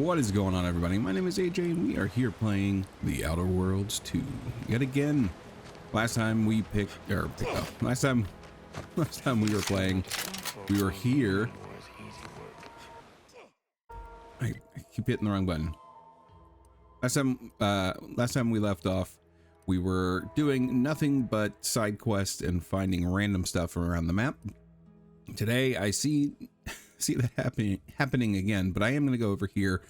What is going on, everybody? My name is AJ and we are here playing The Outer Worlds 2 yet again. Last time we last time we were playing, we were here. I keep hitting the wrong button. Last time we left off, we were doing nothing but side quests and finding random stuff around the map. Today I see that happening again, but I am going to go over here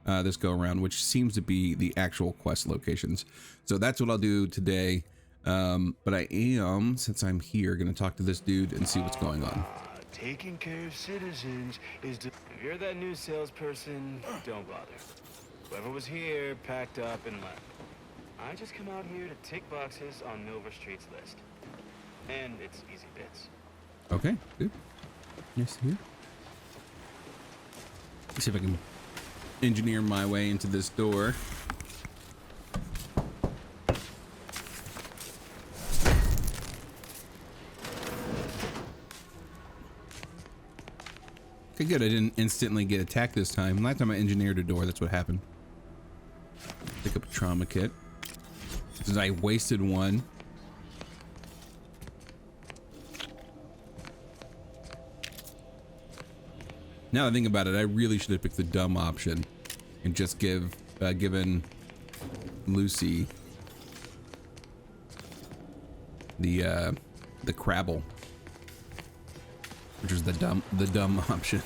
this go around, which seems to be the actual quest locations. So that's what I'll do today. But I am, since I'm here, going to talk to this dude and see what's going on. Taking care of citizens is if you're that new salesperson, don't bother. Whoever was here packed up and left. I just come out here to tick boxes on Milverstreet's list. And it's easy bits. Okay, good. Yes, here. Let's see if I can engineer my way into this door. Okay, good. I didn't instantly get attacked this time. Last time I engineered a door, that's what happened. Pick up a trauma kit. Since I wasted one. Now that I think about it, I really should have picked the dumb option and just given Lucy the Crabble, which was the dumb option.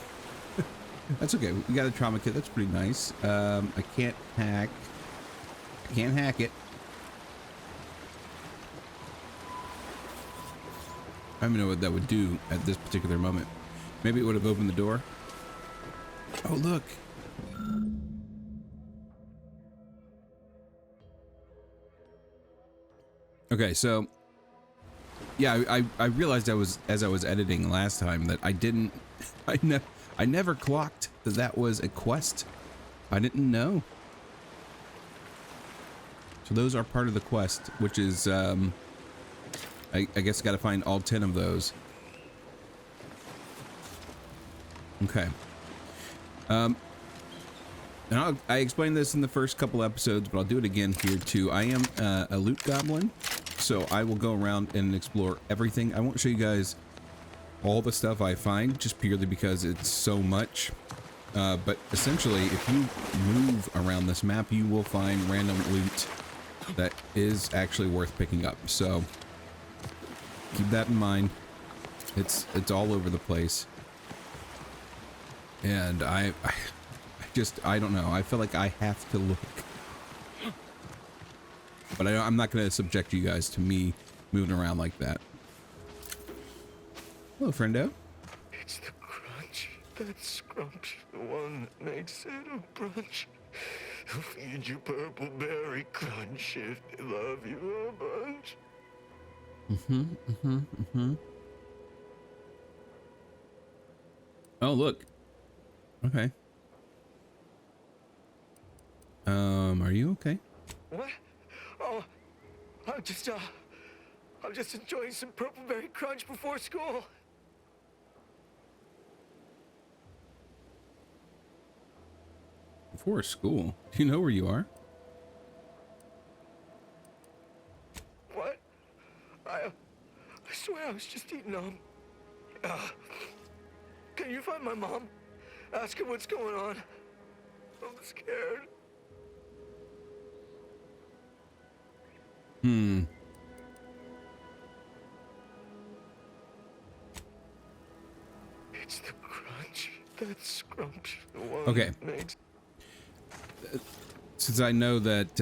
That's okay. We got a trauma kit. That's pretty nice. I can't hack it. I don't even know what that would do at this particular moment. Maybe it would have opened the door. Oh, look. Okay, so yeah, I realized as I was editing last time that I never clocked that was a quest. I didn't know. So those are part of the quest, which is I guess got to find all 10 of those. Okay. And I explained this in the first couple episodes, but I'll do it again here too. I am a loot goblin, so I will go around and explore everything. I won't show you guys all the stuff I find, just purely because it's so much. But essentially, if you move around this map, you will find random loot that is actually worth picking up. So keep that in mind. It's all over the place. And I don't know. I feel like I have to look. But I'm not going to subject you guys to me moving around like that. Hello, friendo. It's the crunch, that scrunch, the one that makes it a brunch. I'll feed you purple berry crunch if they love you a bunch. Oh, look. Okay. Are you okay? What? Oh, I'm just enjoying some purple berry crunch before school. Before school? Do you know where you are? What? I swear I was just eating can you find my mom? Ask her what's going on. I'm scared. It's the crunch, that scrunch, the one Okay. that makes... Since I know that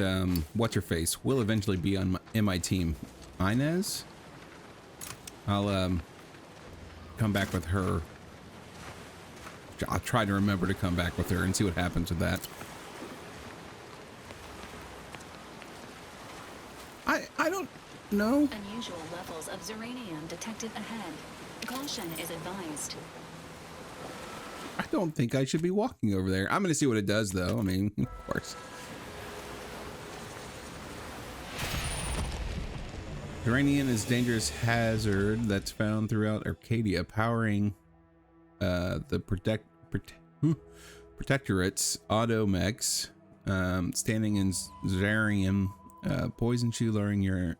what's her face will eventually be on my team, Inez, I'll come back with her. I'll try to remember to come back with her and see what happens with that. I don't know. Unusual levels of ziranium detected ahead. Caution is advised. I don't think I should be walking over there. I'm going to see what it does, though. I mean, of course. Uranium is a dangerous hazard that's found throughout Arcadia, powering the protectorates, automechs, standing in Zarium, poison shoe luring your,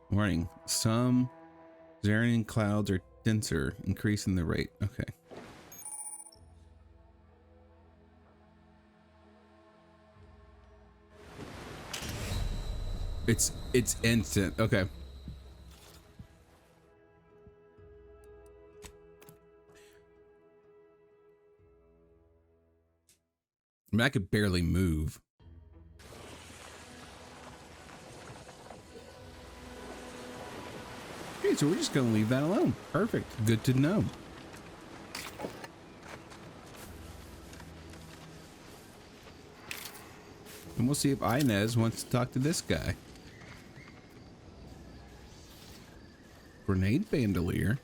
warning, some Zarian clouds are denser, increasing the rate. Okay. It's instant. Okay. I mean, I could barely move. Okay, so we're just gonna leave that alone. Perfect. Good to know. And we'll see if Inez wants to talk to this guy. Grenade bandolier.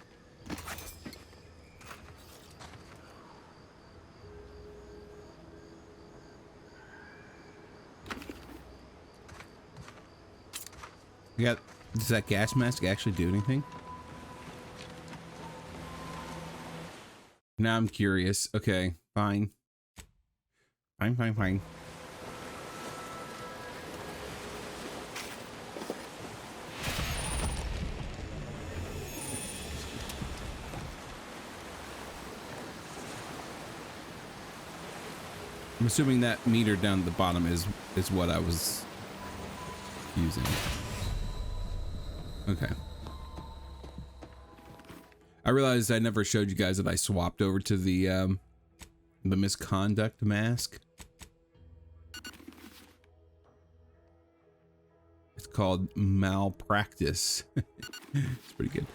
Does that gas mask actually do anything? Now I'm curious. Okay, fine. Fine. I'm assuming that meter down at the bottom is what I was using. Okay. I realized I never showed you guys that I swapped over to the misconduct mask. It's called malpractice. It's pretty good.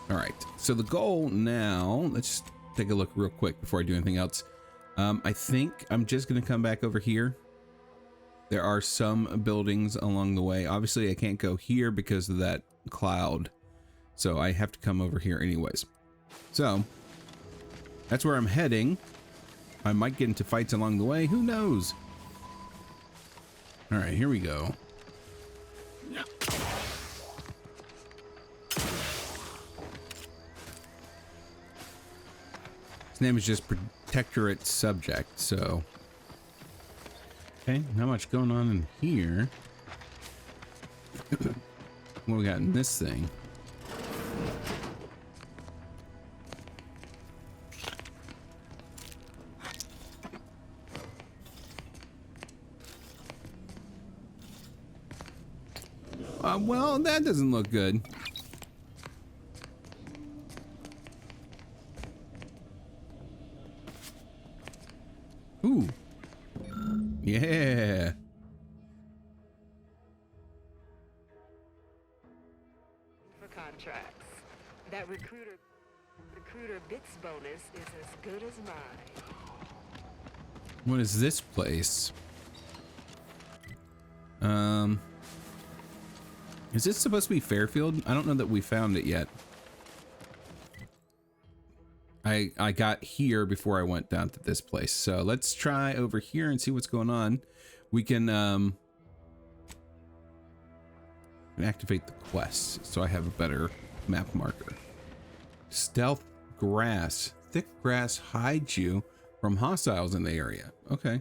All right, so the goal now, let's take a look real quick before I do anything else. I think I'm just gonna come back over here. There are some buildings along the way. Obviously I can't go here because of that cloud, so I have to come over here anyways. So that's where I'm heading. I might get into fights along the way, who knows? All right, here we go. His name is just Protectorate Subject, so. Okay, not much going on in here. What we got in this thing? Well, that doesn't look good. Ooh. Yeah. For contracts. That recruiter bits bonus is as good as mine. What is this place? Is this supposed to be Fairfield? I don't know that we found it yet. I got here before I went down to this place. So let's try over here and see what's going on. We can activate the quest so I have a better map marker. Stealth grass. Thick grass hides you from hostiles in the area. Okay.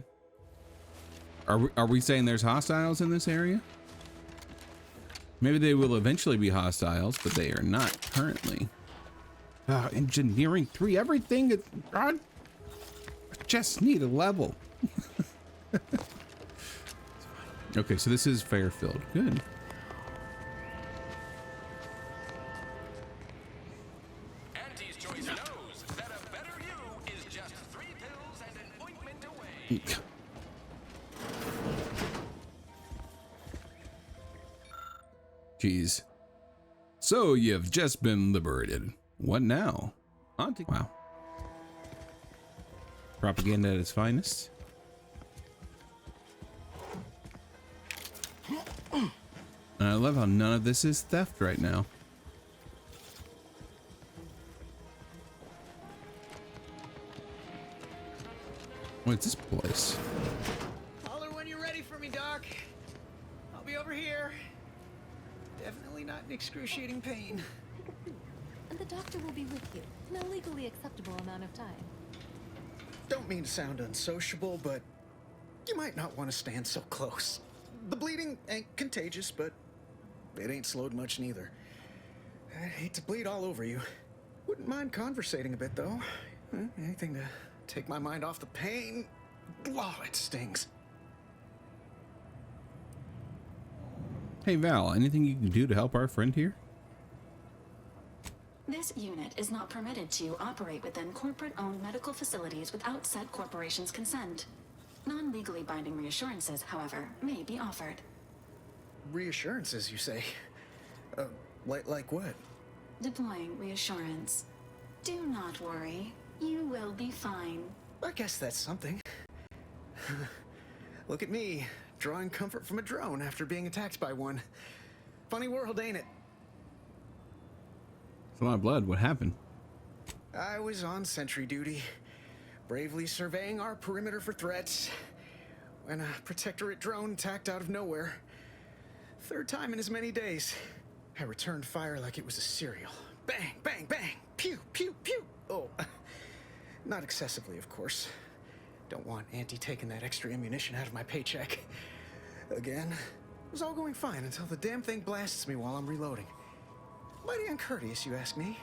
Are we saying there's hostiles in this area? Maybe they will eventually be hostiles, but they are not currently. Engineering 3, everything is, I just need a level. Okay, so this is Fairfield. Good. Auntie's choice knows that a better you is just 3 pills and an ointment away. Jeez. So you've just been liberated. What now? Auntie. Wow. Propaganda at its finest. And I love how none of this is theft right now. What's this place? Holler when you're ready for me, Doc. I'll be over here. Definitely not in excruciating pain. doctor will be with you in a legally acceptable amount of time. Don't mean to sound unsociable, but you might not want to stand so close. The bleeding ain't contagious, but it ain't slowed much neither. I'd hate to bleed all over you. Wouldn't mind conversating a bit, though. Anything to take my mind off the pain. Oh, it stings. Hey Val, anything you can do to help our friend here? This unit is not permitted to operate within corporate-owned medical facilities without said corporation's consent. Non-legally binding reassurances, however, may be offered. Reassurances, you say? Like what? Deploying reassurance. Do not worry. You will be fine. I guess that's something. Look at me, drawing comfort from a drone after being attacked by one. Funny world, ain't it? It's a lot of blood. What happened? I was on sentry duty, bravely surveying our perimeter for threats, when a protectorate drone attacked out of nowhere. Third time in as many days. I returned fire like it was a cereal. Bang, bang, bang! Pew, pew, pew! Oh, not excessively, of course. Don't want Auntie taking that extra ammunition out of my paycheck. Again, it was all going fine until the damn thing blasts me while I'm reloading. Mighty uncourteous, you ask me.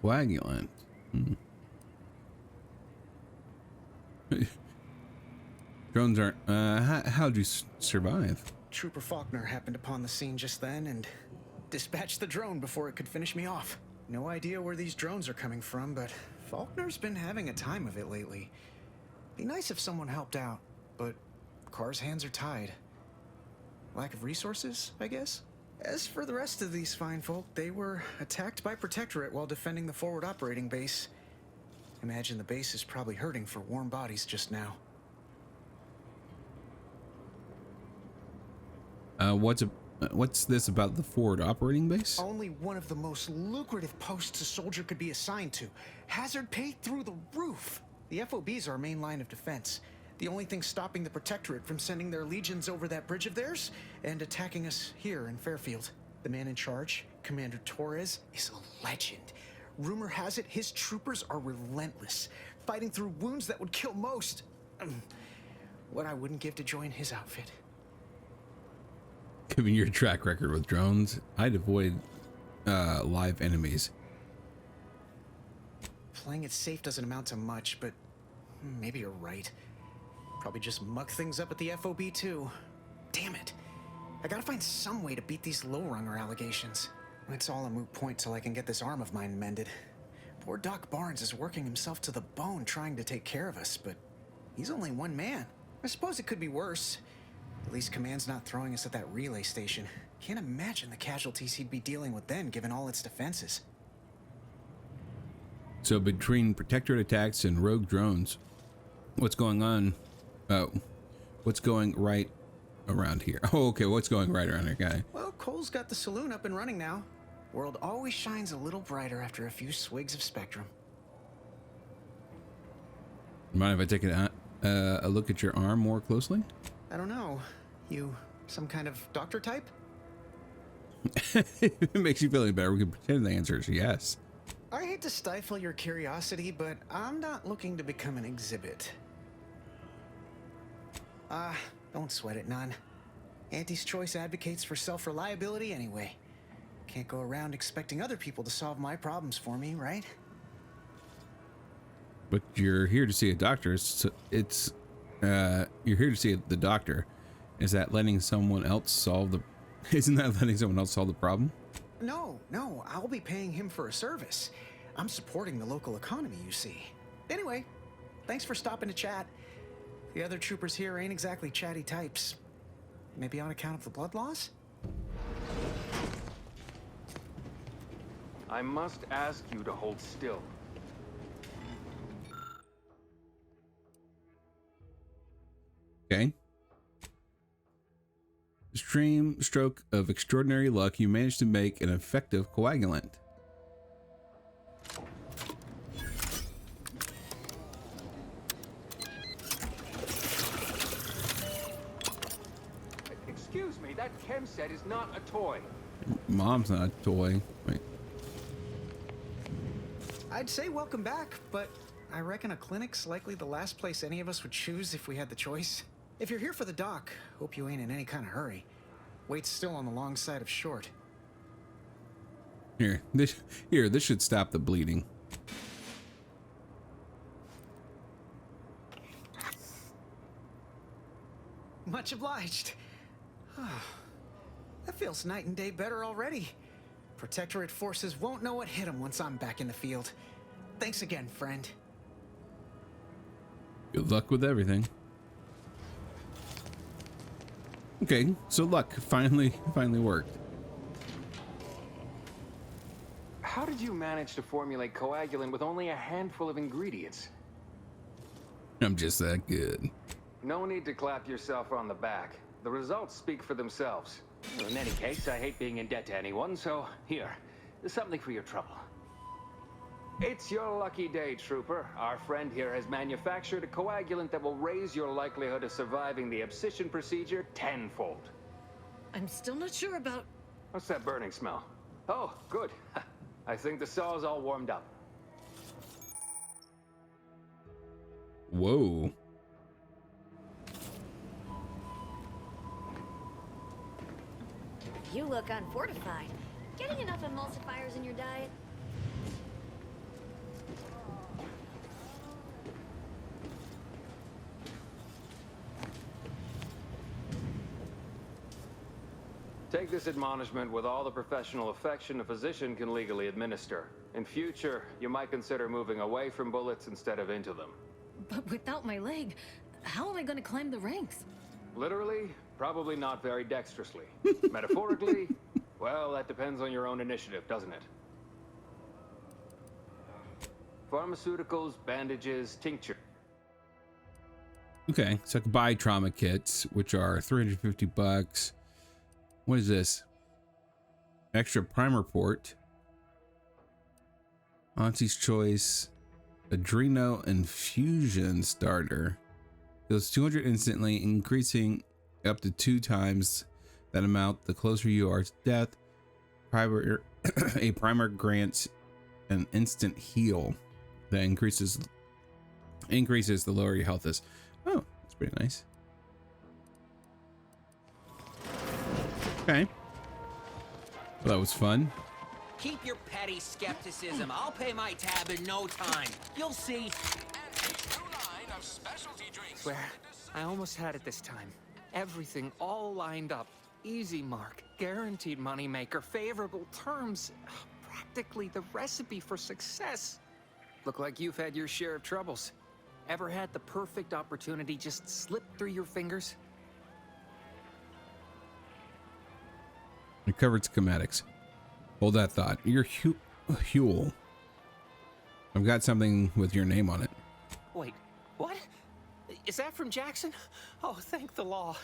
Coagulant. Drones aren't. How'd you survive? Trooper Faulkner happened upon the scene just then and dispatched the drone before it could finish me off. No idea where these drones are coming from, but Faulkner's been having a time of it lately. Be nice if someone helped out, but Kaur's hands are tied. Lack of resources, I guess? As for the rest of these fine folk, they were attacked by Protectorate while defending the forward operating base. Imagine the base is probably hurting for warm bodies just now. What's this about the forward operating base? Only one of the most lucrative posts a soldier could be assigned to. Hazard pay through the roof. The FOB's our main line of defense. The only thing stopping the Protectorate from sending their legions over that bridge of theirs and attacking us here in Fairfield. The man in charge, Commander Torres, is a legend. Rumor has it his troopers are relentless, fighting through wounds that would kill most. What I wouldn't give to join his outfit. Given your track record with drones, I'd avoid live enemies. Playing it safe doesn't amount to much, but maybe you're right. Probably just muck things up at the FOB too. Damn it. I gotta find some way to beat these low-runger allegations. It's all a moot point till I can get this arm of mine mended. Poor Doc Barnes is working himself to the bone trying to take care of us, but he's only one man. I suppose it could be worse. At least Command's not throwing us at that relay station. Can't imagine the casualties he'd be dealing with then, given all its defenses. So between Protectorate attacks and rogue drones, what's going on? What's going right around here? Oh, okay, what's going right around here, guy? Well, Cole's got the saloon up and running now. World always shines a little brighter after a few swigs of Spectrum. Mind if I take a look at your arm more closely? I don't know. You some kind of doctor type? It makes you feel any better. We can pretend the answer is yes. I hate to stifle your curiosity, but I'm not looking to become an exhibit. Don't sweat it none. Auntie's Choice advocates for self-reliability anyway. Can't go around expecting other people to solve my problems for me, right? But you're here to see a doctor. So you're here to see the doctor. Is that letting someone else solve the... Isn't that letting someone else solve the problem? No, I'll be paying him for a service. I'm supporting the local economy, you see. Anyway, thanks for stopping to chat. The other troopers here ain't exactly chatty types. Maybe on account of the blood loss? I must ask you to hold still. Okay. Extreme stroke of extraordinary luck, you managed to make an effective coagulant. Excuse me, that chem set is not a toy. Mom's not a toy. Wait. I'd say welcome back, but I reckon a clinic's likely the last place any of us would choose if we had the choice. If you're here for the doc, hope you ain't in any kind of hurry. Wait's still on the long side of short. This should stop the bleeding. Much obliged. That feels night and day better already. Protectorate forces won't know what hit them once I'm back in the field. Thanks again, friend. Good luck with everything. Okay, so luck finally worked. How did you manage to formulate coagulant with only a handful of ingredients? I'm just that good. No need to clap yourself on the back. The results speak for themselves. In any case, I hate being in debt to anyone, so here, there's something for your trouble. It's your lucky day, Trooper. Our friend here has manufactured a coagulant that will raise your likelihood of surviving the abscission procedure tenfold. I'm still not sure about... What's that burning smell? Oh, good. I think the saw's all warmed up. Whoa. You look unfortified. Getting enough emulsifiers in your diet? Take this admonishment with all the professional affection a physician can legally administer. In future, you might consider moving away from bullets instead of into them. But without my leg, how am I going to climb the ranks? Literally, probably not very dexterously. Metaphorically, well, that depends on your own initiative, doesn't it? Pharmaceuticals, bandages, tincture. Okay, so I can buy trauma kits, which are $350. What is this? Extra primer port. Auntie's Choice. Adreno infusion starter. Heals 200 instantly, increasing up to 2 times that amount the closer you are to death. A primer grants an instant heal that increases the lower your health is. Oh, that's pretty nice. Okay. Well, that was fun. Keep your petty skepticism. I'll pay my tab in no time. You'll see. Auntie's new line of specialty drinks. Swear, I almost had it this time. Everything all lined up. Easy mark, guaranteed moneymaker, favorable terms. Practically the recipe for success. Look like you've had your share of troubles. Ever had the perfect opportunity just slip through your fingers? Recovered schematics. Hold that thought. You're Huel. I've got something with your name on it. Wait, what? Is that from Jackson? Oh, thank the law.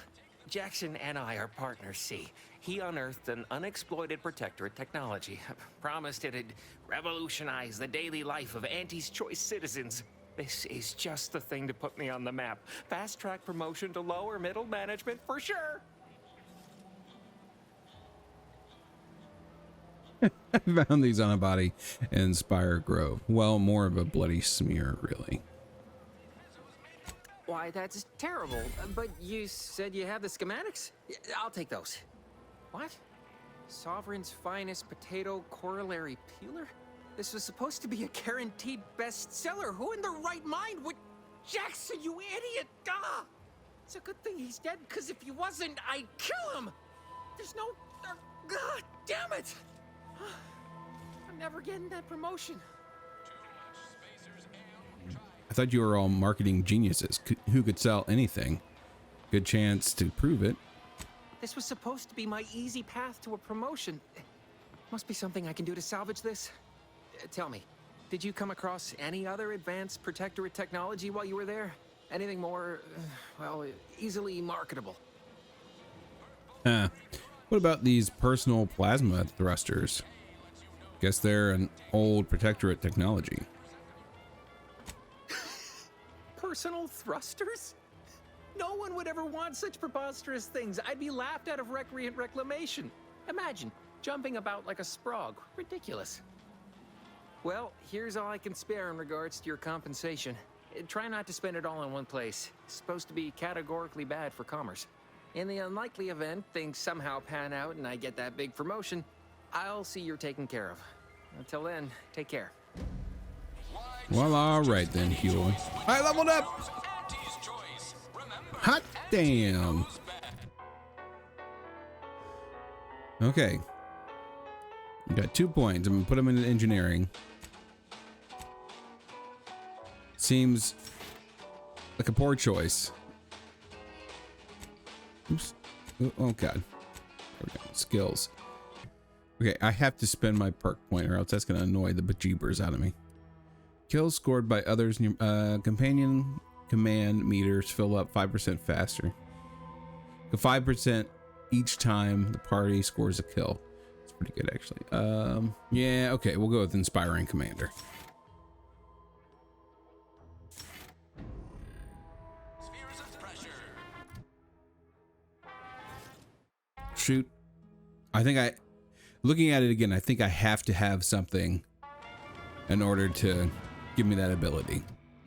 Jackson and I are partners, see. He unearthed an unexploited protectorate technology. Promised it'd revolutionize the daily life of Auntie's Choice citizens. This is just the thing to put me on the map. Fast-track promotion to lower middle management for sure. I found these on a body in Spire Grove. Well, more of a bloody smear, really. Why, that's terrible. But you said you have the schematics? I'll take those. What? Sovereign's finest potato corollary peeler? This was supposed to be a guaranteed bestseller. Who in their right mind would... Jackson, you idiot! Ah! It's a good thing he's dead, because if he wasn't, I'd kill him! There's no... God damn it! I'm never getting that promotion. I thought you were all marketing geniuses who could sell anything. Good chance to prove it. This was supposed to be my easy path to a promotion. Must be something I can do to salvage this. Tell me, did you come across any other advanced protectorate technology while you were there? Anything more, well, easily marketable? What about these personal plasma thrusters? Guess they're an old protectorate technology. Personal thrusters? No one would ever want such preposterous things. I'd be laughed out of recreant reclamation. Imagine, jumping about like a sprog. Ridiculous. Well, here's all I can spare in regards to your compensation. Try not to spend it all in one place. It's supposed to be categorically bad for commerce. In the unlikely event things somehow pan out and I get that big promotion, I'll see you're taken care of. Until then, take care. Well, all right then, Huey. I leveled up. Hot damn. Okay. You got 2 points. I'm gonna put them in engineering. Seems like a poor choice. Oops. Oh god. There we go. Skills. Okay, I have to spend my perk point or else that's gonna annoy the bejeebers out of me. Kills scored by others, companion command meters fill up 5% faster. 5% each time the party scores a kill. It's pretty good actually. Yeah, okay, we'll go with Inspiring Commander. Spheres of pressure. Shoot. Looking at it again, I think I have to have something in order to give me that ability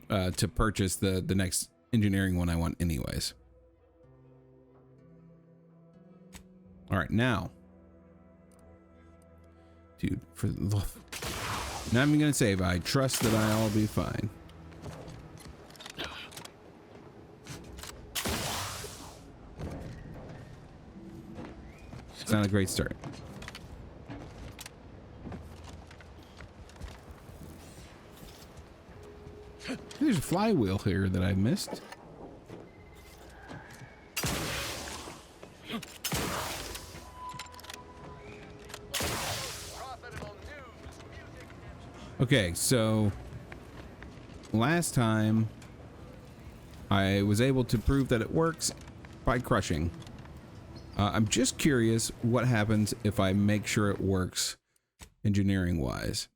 to purchase the next engineering one I want anyways. All right, now. Dude, for the love. Now I'm gonna save. I trust that I'll be fine. It's not a great start. There's a flywheel here that I missed. Okay, so last time I was able to prove that it works by crushing. I'm just curious what happens if I make sure it works engineering wise.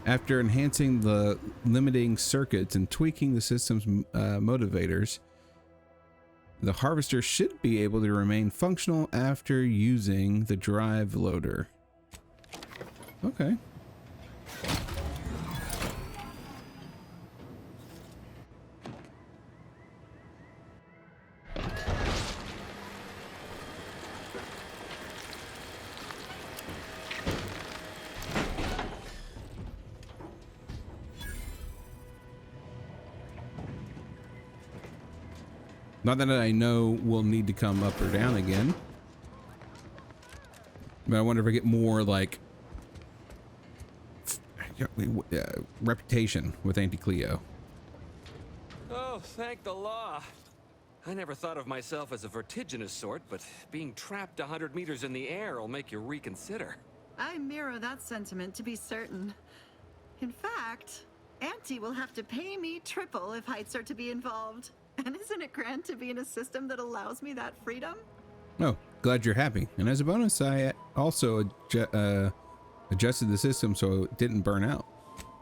After enhancing the limiting circuits and tweaking the system's motivators, the harvester should be able to remain functional after using the drive loader. Okay. Not that I know we'll need to come up or down again. But I wonder if I get more like reputation with Auntie Cleo. Oh, thank the law. I never thought of myself as a vertiginous sort, but being trapped 100 meters in the air will make you reconsider. I mirror that sentiment, to be certain. In fact, Auntie will have to pay me triple if heights are to be involved. And isn't it grand to be in a system that allows me that freedom? Oh, glad you're happy. And as a bonus, I also adjusted the system so it didn't burn out.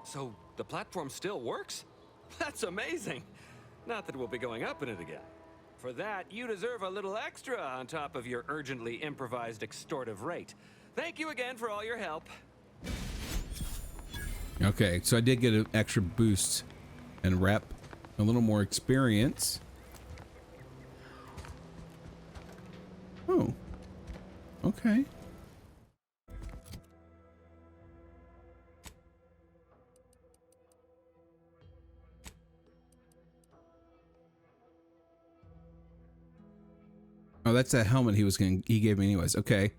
So the platform still works? That's amazing. Not that we'll be going up in it again. For that, you deserve a little extra on top of your urgently improvised extortive rate. Thank you again for all your help. Okay, so I did get an extra boost and rep. A little more experience. Oh. Okay. Oh, that's that helmet he gave me anyways. Okay.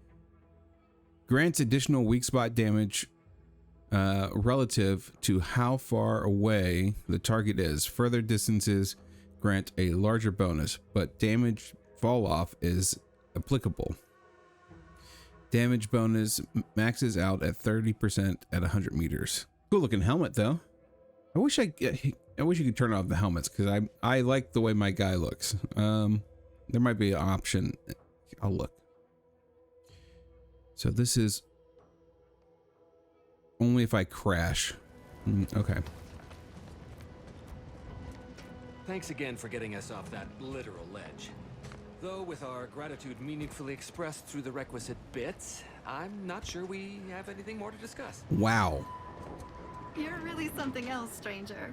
Grants additional weak spot damage relative to how far away the target is. Further distances grant a larger bonus, but damage fall off is applicable. Damage bonus maxes out at 30% at 100 meters. Cool looking helmet though. I wish you could turn off the helmets because I like the way my guy looks. There might be an option. I'll look. So this is only if I crash. Okay. Thanks again for getting us off that literal ledge. Though with our gratitude meaningfully expressed through the requisite bits, I'm not sure we have anything more to discuss. Wow. You're really something else, stranger.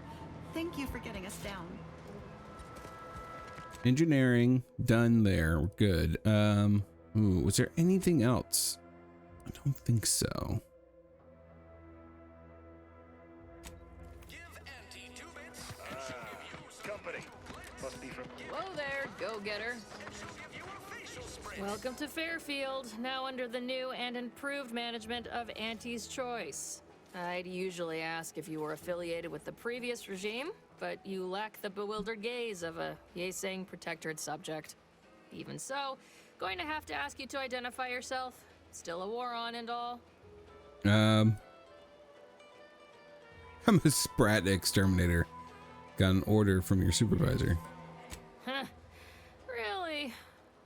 Thank you for getting us down. Engineering done there. We're good. Ooh, was there anything else? I don't think so. Company. Must be from... Whoa there, go-getter. Welcome to Fairfield, now under the new and improved management of Auntie's Choice. I'd usually ask if you were affiliated with the previous regime, but you lack the bewildered gaze of a yay-saying protectorate subject. Even so, going to have to ask you to identify yourself. Still a war on and all. I'm a Sprat exterminator. Got an order from your supervisor. Huh. Really?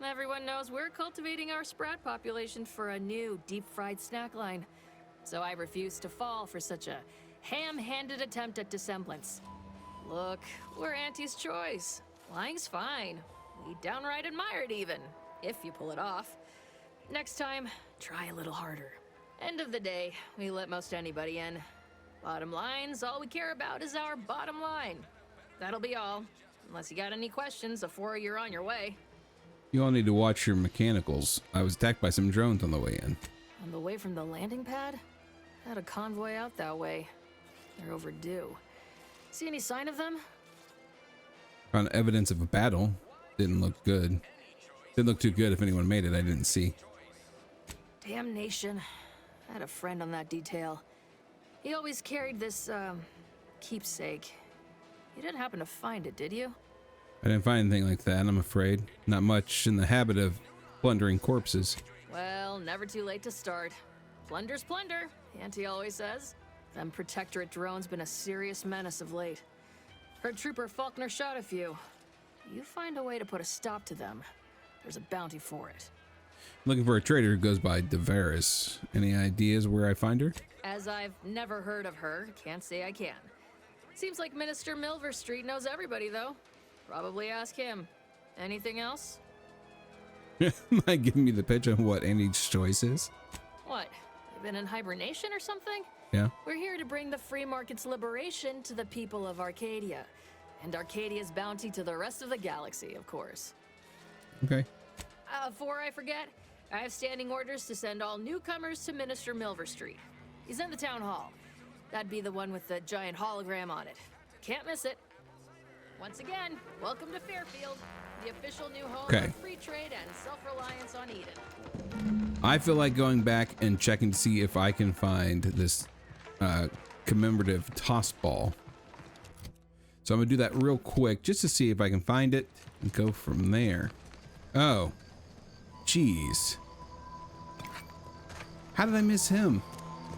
Everyone knows we're cultivating our Sprat population for a new deep-fried snack line. So I refuse to fall for such a ham-handed attempt at dissemblance. Look, we're Auntie's Choice. Lying's fine. We downright admire it even, if you pull it off. Next time, try a little harder. End of the day, we let most anybody in. Bottom line's all we care about is our bottom line. That'll be all. Unless you got any questions before you're on your way. You all need to watch your mechanicals. I was attacked by some drones on the way in. On the way from the landing pad? Had a convoy out that way. They're overdue. See any sign of them? Found evidence of a battle. Didn't look good. Didn't look too good if anyone made it. I didn't see. Damnation. I had a friend on that detail. He always carried this, keepsake. You didn't happen to find it, did you? I didn't find anything like that, I'm afraid. Not much in the habit of plundering corpses. Well, never too late to start. Plunder's plunder, Auntie always says. Them protectorate drones been a serious menace of late. Heard Trooper Faulkner shot a few. You find a way to put a stop to them. There's a bounty for it. Looking for a trader who goes by de Vries. Any ideas where I find her? As I've never heard of her, can't say I can. Seems like Minister Milverstreet knows everybody, though. Probably ask him. Anything else? Might give me the pitch on what Auntie's Choice is. What? You been in hibernation or something? Yeah. We're here to bring the free market's liberation to the people of Arcadia. And Arcadia's bounty to the rest of the galaxy, of course. Okay. Before I forget, I have standing orders to send all newcomers to Minister Milverstreet. He's in the town hall. That'd be the one with the giant hologram on it. Can't miss it. Once again, welcome to Fairfield, the official new home of free trade and self-reliance on Eden. I feel like going back and checking to see if I can find this commemorative toss ball. So I'm gonna do that real quick just to see if I can find it and go from there. Oh, jeez. How did I miss him?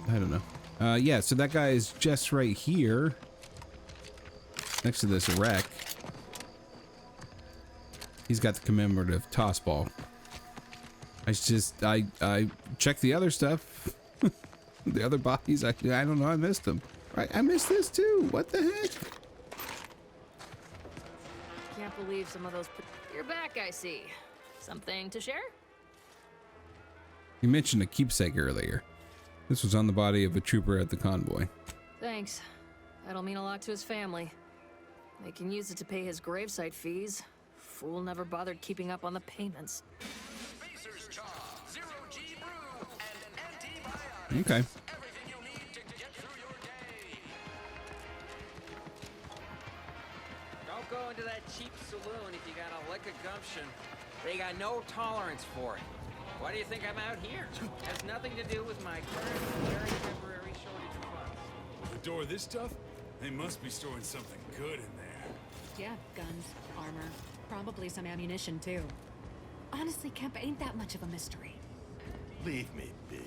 I don't know. Yeah, so that guy is just right here next to this wreck. He's got the commemorative toss ball. I checked the other stuff. The other bodies, I don't know, I missed them. I missed this too. What the heck? Can't believe some of those... You're back, I see. Something to share? You mentioned a keepsake earlier. This was on the body of a trooper at the convoy. Thanks. That'll mean a lot to his family. They can use it to pay his gravesite fees. Fool never bothered keeping up on the payments. Okay. Don't go into that cheap saloon if you got a lick of gumption. They got no tolerance for it. Why do you think I'm out here? Has nothing to do with my current very temporary shortage of funds. Adore this stuff? They must be storing something good in there. Yeah, guns, armor, probably some ammunition too. Honestly, Kemp ain't that much of a mystery. Leave me be.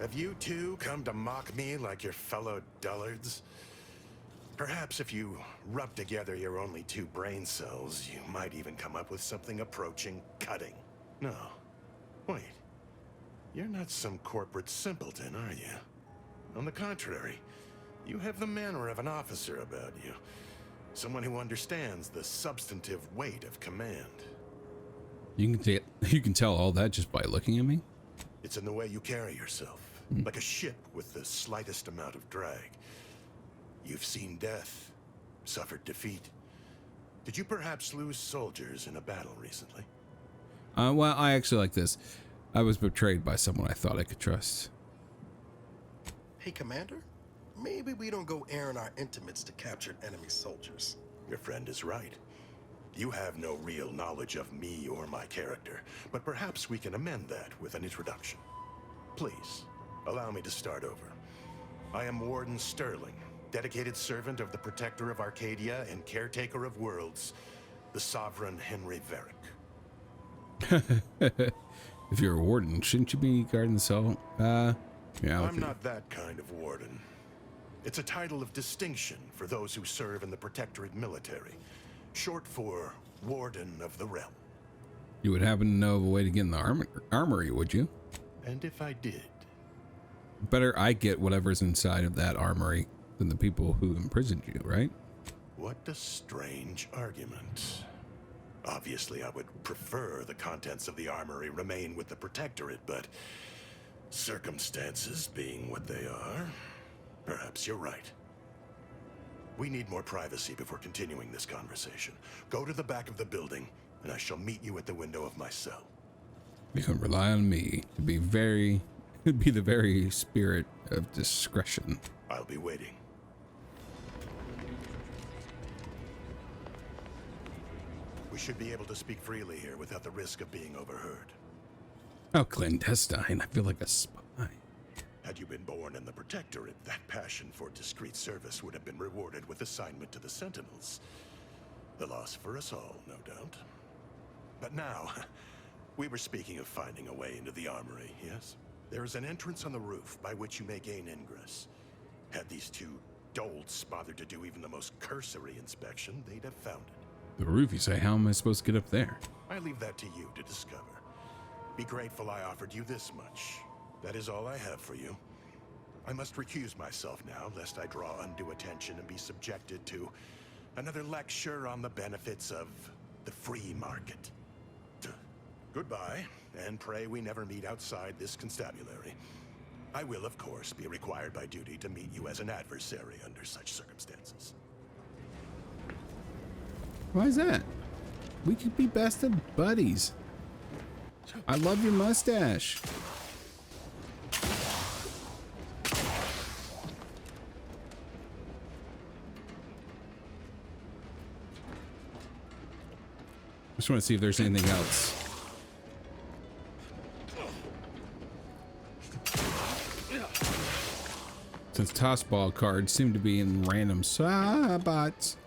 Have you two come to mock me like your fellow dullards? Perhaps if you rub together your only 2 brain cells, you might even come up with something approaching cutting. No. Wait. You're not some corporate simpleton, are you? On the contrary, you have the manner of an officer about you. Someone who understands the substantive weight of command. You can tell all that just by looking at me. It's in the way you carry yourself, like a ship with the slightest amount of drag. You've seen death, suffered defeat. Did you perhaps lose soldiers in a battle recently? Well, I actually like this. I was betrayed by someone I thought I could trust. Hey, Commander. Maybe we don't go airing our intimates to captured enemy soldiers. Your friend is right. You have no real knowledge of me or my character, but perhaps we can amend that with an introduction. Please, allow me to start over. I am Warden Sterling, dedicated servant of the Protector of Arcadia and caretaker of worlds, the Sovereign Henry Varick. If you're a warden, shouldn't you be guarding the cell? Yeah. I'm not that kind of warden. It's a title of distinction for those who serve in the Protectorate military, short for Warden of the Realm. You would happen to know of a way to get in the armory, would you? And if I did? Better I get whatever's inside of that armory than the people who imprisoned you, right? What a strange argument. Obviously, I would prefer the contents of the armory remain with the Protectorate, but circumstances being what they are, perhaps you're right. We need more privacy before continuing this conversation. Go to the back of the building, and I shall meet you at the window of my cell. You can rely on me to be the very spirit of discretion. I'll be waiting. We should be able to speak freely here without the risk of being overheard. How clandestine. I feel like a spy. Had you been born in the Protectorate, that passion for discreet service would have been rewarded with assignment to the Sentinels. The loss for us all, no doubt. But now, we were speaking of finding a way into the armory, yes? There is an entrance on the roof by which you may gain ingress. Had these two dolts bothered to do even the most cursory inspection, they'd have found it. The roof, you say? How am I supposed to get up there? I leave that to you to discover. Be grateful I offered you this much. That is all I have for you. I must recuse myself now, lest I draw undue attention and be subjected to another lecture on the benefits of the free market. Goodbye, and pray we never meet outside this constabulary. I will, of course, be required by duty to meet you as an adversary under such circumstances. Why is that? We could be best of buddies. I love your mustache. Just want to see if there's anything else. Since tossball cards seem to be in random spots.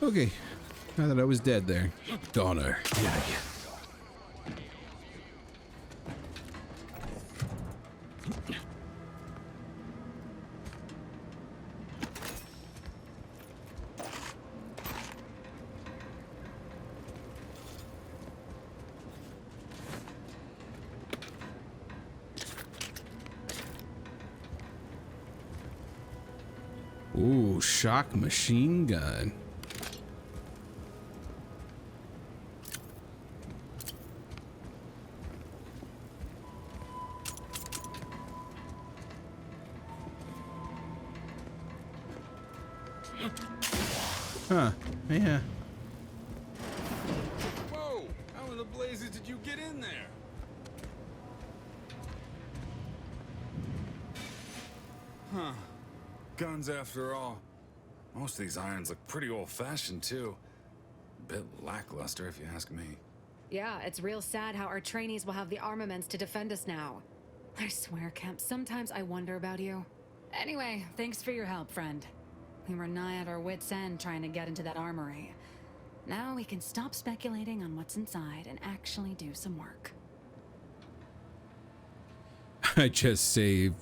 Okay, I thought I was dead there. Donner. Yeah. Ooh, shock machine gun. Huh, yeah. Whoa! How in the blazes did you get in there? Huh. Guns after all. Most of these irons look pretty old-fashioned, too. A bit lackluster, if you ask me. Yeah, it's real sad how our trainees will have the armaments to defend us now. I swear, Kemp, sometimes I wonder about you. Anyway, thanks for your help, friend. We were nigh at our wits' end trying to get into that armory. Now we can stop speculating on what's inside and actually do some work. I just saved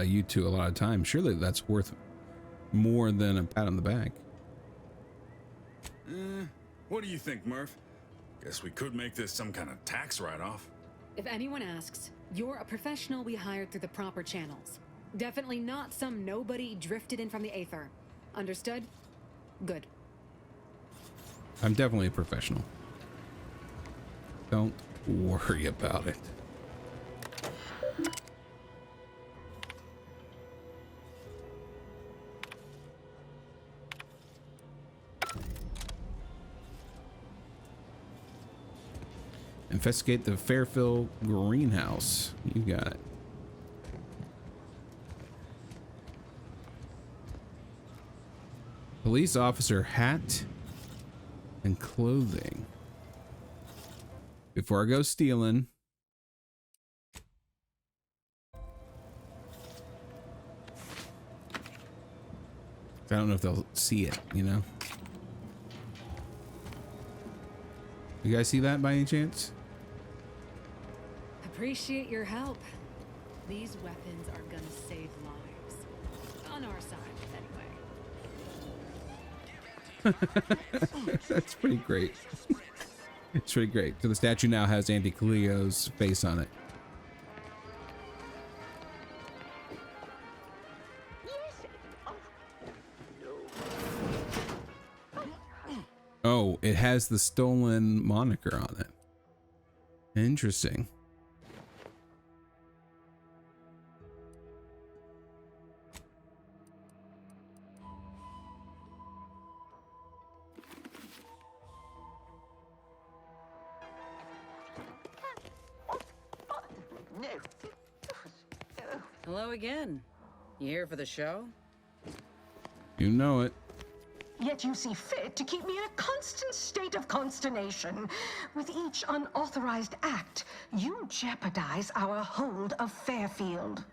you two a lot of time. Surely that's worth more than a pat on the back. What do you think, Murph? Guess we could make this some kind of tax write-off. If anyone asks, you're a professional we hired through the proper channels. Definitely not some nobody drifted in from the aether. Understood? Good. I'm definitely a professional. Don't worry about it. Investigate the Fairfield greenhouse. You got it. Police officer hat and clothing. Before I go stealing. I don't know if they'll see it, you know? You guys see that by any chance? Appreciate your help. These weapons are gonna save lives. On our side, anyway. That's pretty great. It's pretty great. So the statue now has Auntie Cleo's face on it. Oh, it has the stolen moniker on it. Interesting. Hello again. You here for the show? You know it. Yet you see fit to keep me in a constant state of consternation. With each unauthorized act, you jeopardize our hold of Fairfield.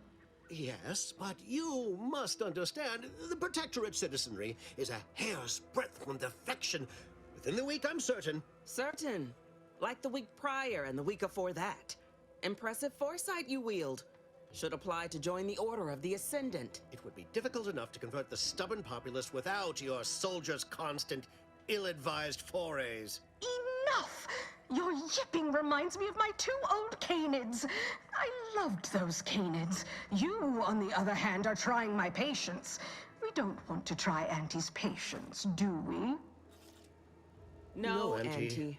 Yes, but you must understand, the Protectorate citizenry is a hair's breadth from defection. Within the week, I'm certain. Certain. Like the week prior and the week before that. Impressive foresight you wield. Should apply to join the Order of the Ascendant. It would be difficult enough to convert the stubborn populace without your soldiers' constant, ill-advised forays. Enough! Your yipping reminds me of my 2 old canids. I loved those canids. You, on the other hand, are trying my patience. We don't want to try Auntie's patience, do we? No, Auntie.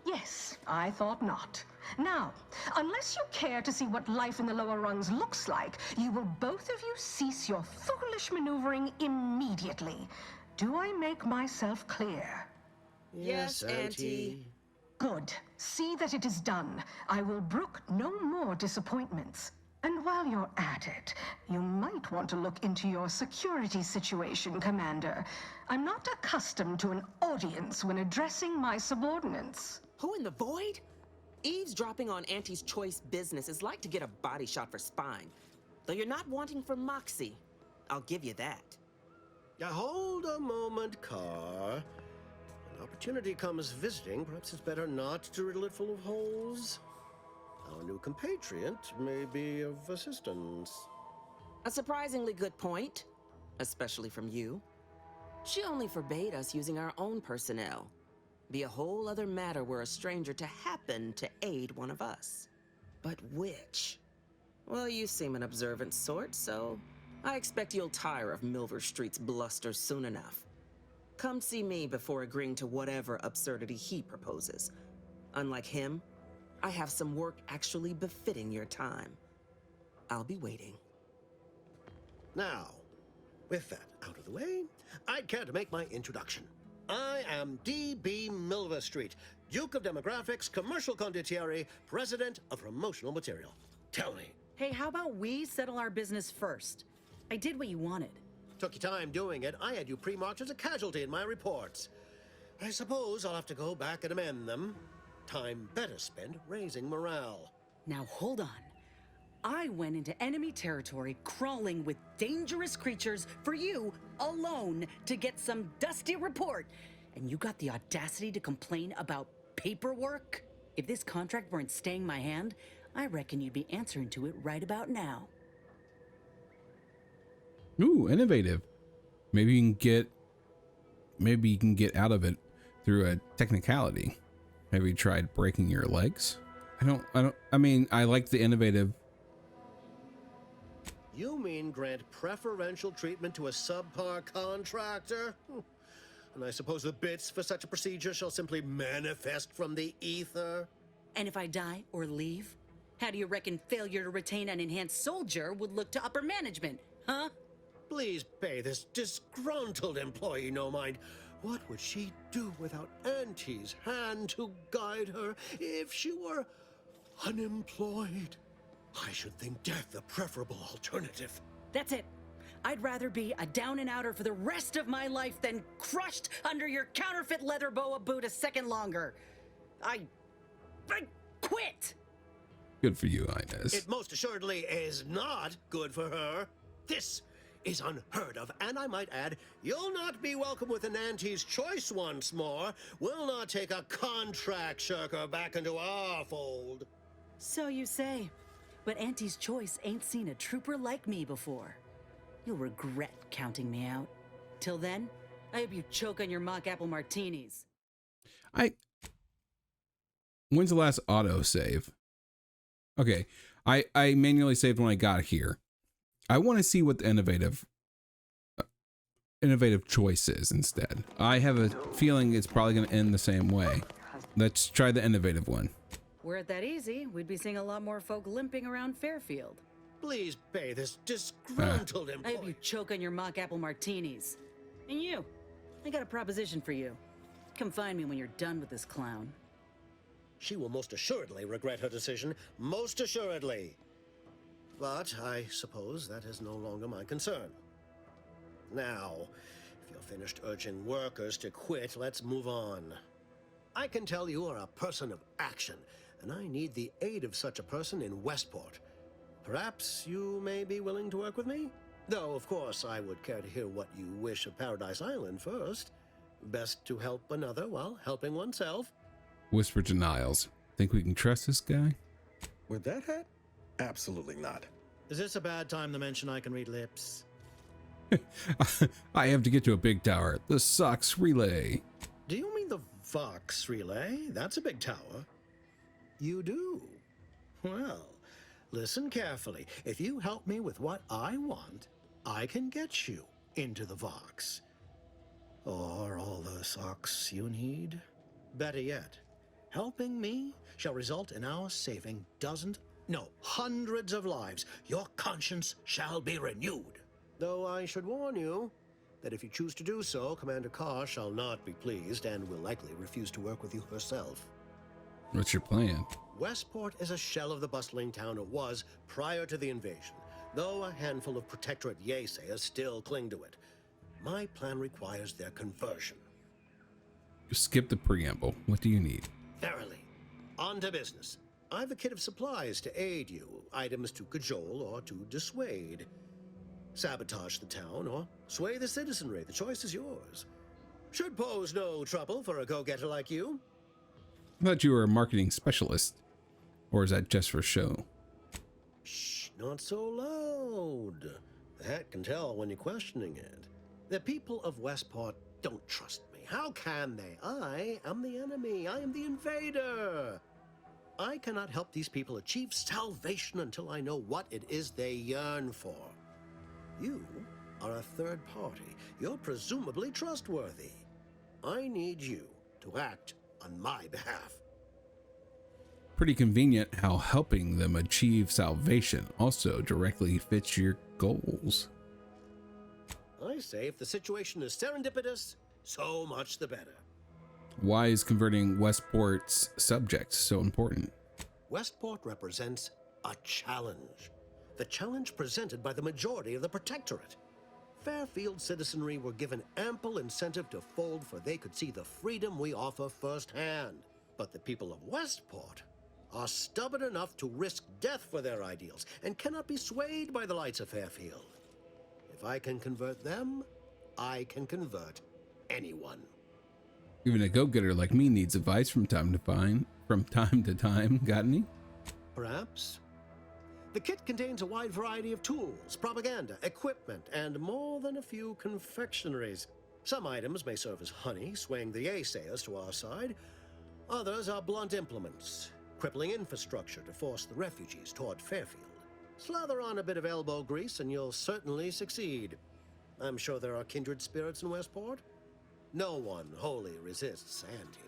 Yes, I thought not. Now, unless you care to see what life in the lower rungs looks like, you will both of you cease your foolish maneuvering immediately. Do I make myself clear? Yes, Auntie. Good. See that it is done. I will brook no more disappointments. And while you're at it, you might want to look into your security situation, Commander. I'm not accustomed to an audience when addressing my subordinates. Who in the void? Eavesdropping on Auntie's choice business is like to get a body shot for spine. Though you're not wanting for moxie. I'll give you that. Now hold a moment, Kaur. When opportunity comes visiting, perhaps it's better not to riddle it full of holes. Our new compatriot may be of assistance. A surprisingly good point. Especially from you. She only forbade us using our own personnel. Be a whole other matter were a stranger to happen to aid one of us. But which? Well, you seem an observant sort, so I expect you'll tire of Milverstreet's bluster soon enough. Come see me before agreeing to whatever absurdity he proposes. Unlike him, I have some work actually befitting your time. I'll be waiting. Now, with that out of the way, I'd care to make my introduction. I am D.B. Milverstreet, Duke of Demographics, Commercial Condottieri, President of Promotional Material. Tell me. Hey, how about we settle our business first? I did what you wanted. Took you time doing it. I had you pre-marked as a casualty in my reports. I suppose I'll have to go back and amend them. Time better spent raising morale. Now hold on. I went into enemy territory crawling with dangerous creatures for you alone to get some dusty report. And you got the audacity to complain about paperwork? If this contract weren't staying my hand, I reckon you'd be answering to it right about now. Ooh, innovative. Maybe you can get out of it through a technicality. Have you tried breaking your legs? I mean, I like the innovative. You mean grant preferential treatment to a subpar contractor? And I suppose the bits for such a procedure shall simply manifest from the ether? And if I die or leave, how do you reckon failure to retain an enhanced soldier would look to upper management, huh? Please pay this disgruntled employee no mind. What would she do without Auntie's hand to guide her if she were unemployed? I should think death a preferable alternative. That's it. I'd rather be a down-and-outer for the rest of my life than crushed under your counterfeit leather boa boot a second longer. I quit! Good for you, Inez. It most assuredly is not good for her. This is unheard of, and I might add, you'll not be welcome with an Auntie's choice once more. We'll not take a contract shirker back into our fold. So you say, but Auntie's choice ain't seen a trooper like me before. You'll regret counting me out. Till then, I hope you choke on your mock apple martinis. When's the last auto save? Okay, I manually saved when I got here. I want to see what the innovative choice is instead. I have a feeling it's probably going to end the same way. Let's try the innovative one. Were it that easy, we'd be seeing a lot more folk limping around Fairfield. Please pay this disgruntled employee. I hope you choke on your mock apple martinis. And you, I got a proposition for you. Come find me when you're done with this clown. She will most assuredly regret her decision, most assuredly. But I suppose that is no longer my concern. Now, if you're finished urging workers to quit, let's move on. I can tell you are a person of action, and I need the aid of such a person in Westport. Perhaps you may be willing to work with me? Though, of course, I would care to hear what you wish of Paradise Island first. Best to help another while helping oneself. Whisper to Niles. Think we can trust this guy? With that hat? Absolutely not. Is this a bad time to mention I can read lips? I have to get to a big tower. The Sox Relay. Do you mean the Vox Relay? That's a big tower. You do? Well, listen carefully. If you help me with what I want, I can get you into the Vox. Or all the socks you need. Better yet, helping me shall result in our saving hundreds of lives. Your conscience shall be renewed. Though I should warn you that if you choose to do so, Commander Kaur shall not be pleased and will likely refuse to work with you herself. What's your plan? Westport is a shell of the bustling town it was prior to the invasion, though a handful of Protectorate Yaysayers still cling to it. My plan requires their conversion. Skip the preamble. What do you need? Verily. On to business. I've a kit of supplies to aid you, items to cajole or to dissuade. Sabotage the town or sway the citizenry. The choice is yours. Should pose no trouble for a go-getter like you. I thought you were a marketing specialist. Or is that just for show? Shh, not so loud. The hat can tell when you're questioning it. The people of Westport don't trust me. How can they? I am the enemy. I am the invader. I cannot help these people achieve salvation until I know what it is they yearn for. You are a third party. You're presumably trustworthy. I need you to act on my behalf. Pretty convenient how helping them achieve salvation also directly fits your goals. I say if the situation is serendipitous, so much the better. Why is converting Westport's subjects so important? Westport represents a challenge. The challenge presented by the majority of the Protectorate. Fairfield citizenry were given ample incentive to fold, for they could see the freedom we offer firsthand. But the people of Westport are stubborn enough to risk death for their ideals and cannot be swayed by the lights of Fairfield. If I can convert them, I can convert anyone. Even a go-getter like me needs advice from time to time. Got any? Perhaps. The kit contains a wide variety of tools, propaganda, equipment, and more than a few confectionaries. Some items may serve as honey, swaying the Yaysayers to our side. Others are blunt implements, crippling infrastructure to force the refugees toward Fairfield. Slather on a bit of elbow grease and you'll certainly succeed. I'm sure there are kindred spirits in Westport. No one wholly resists Auntie.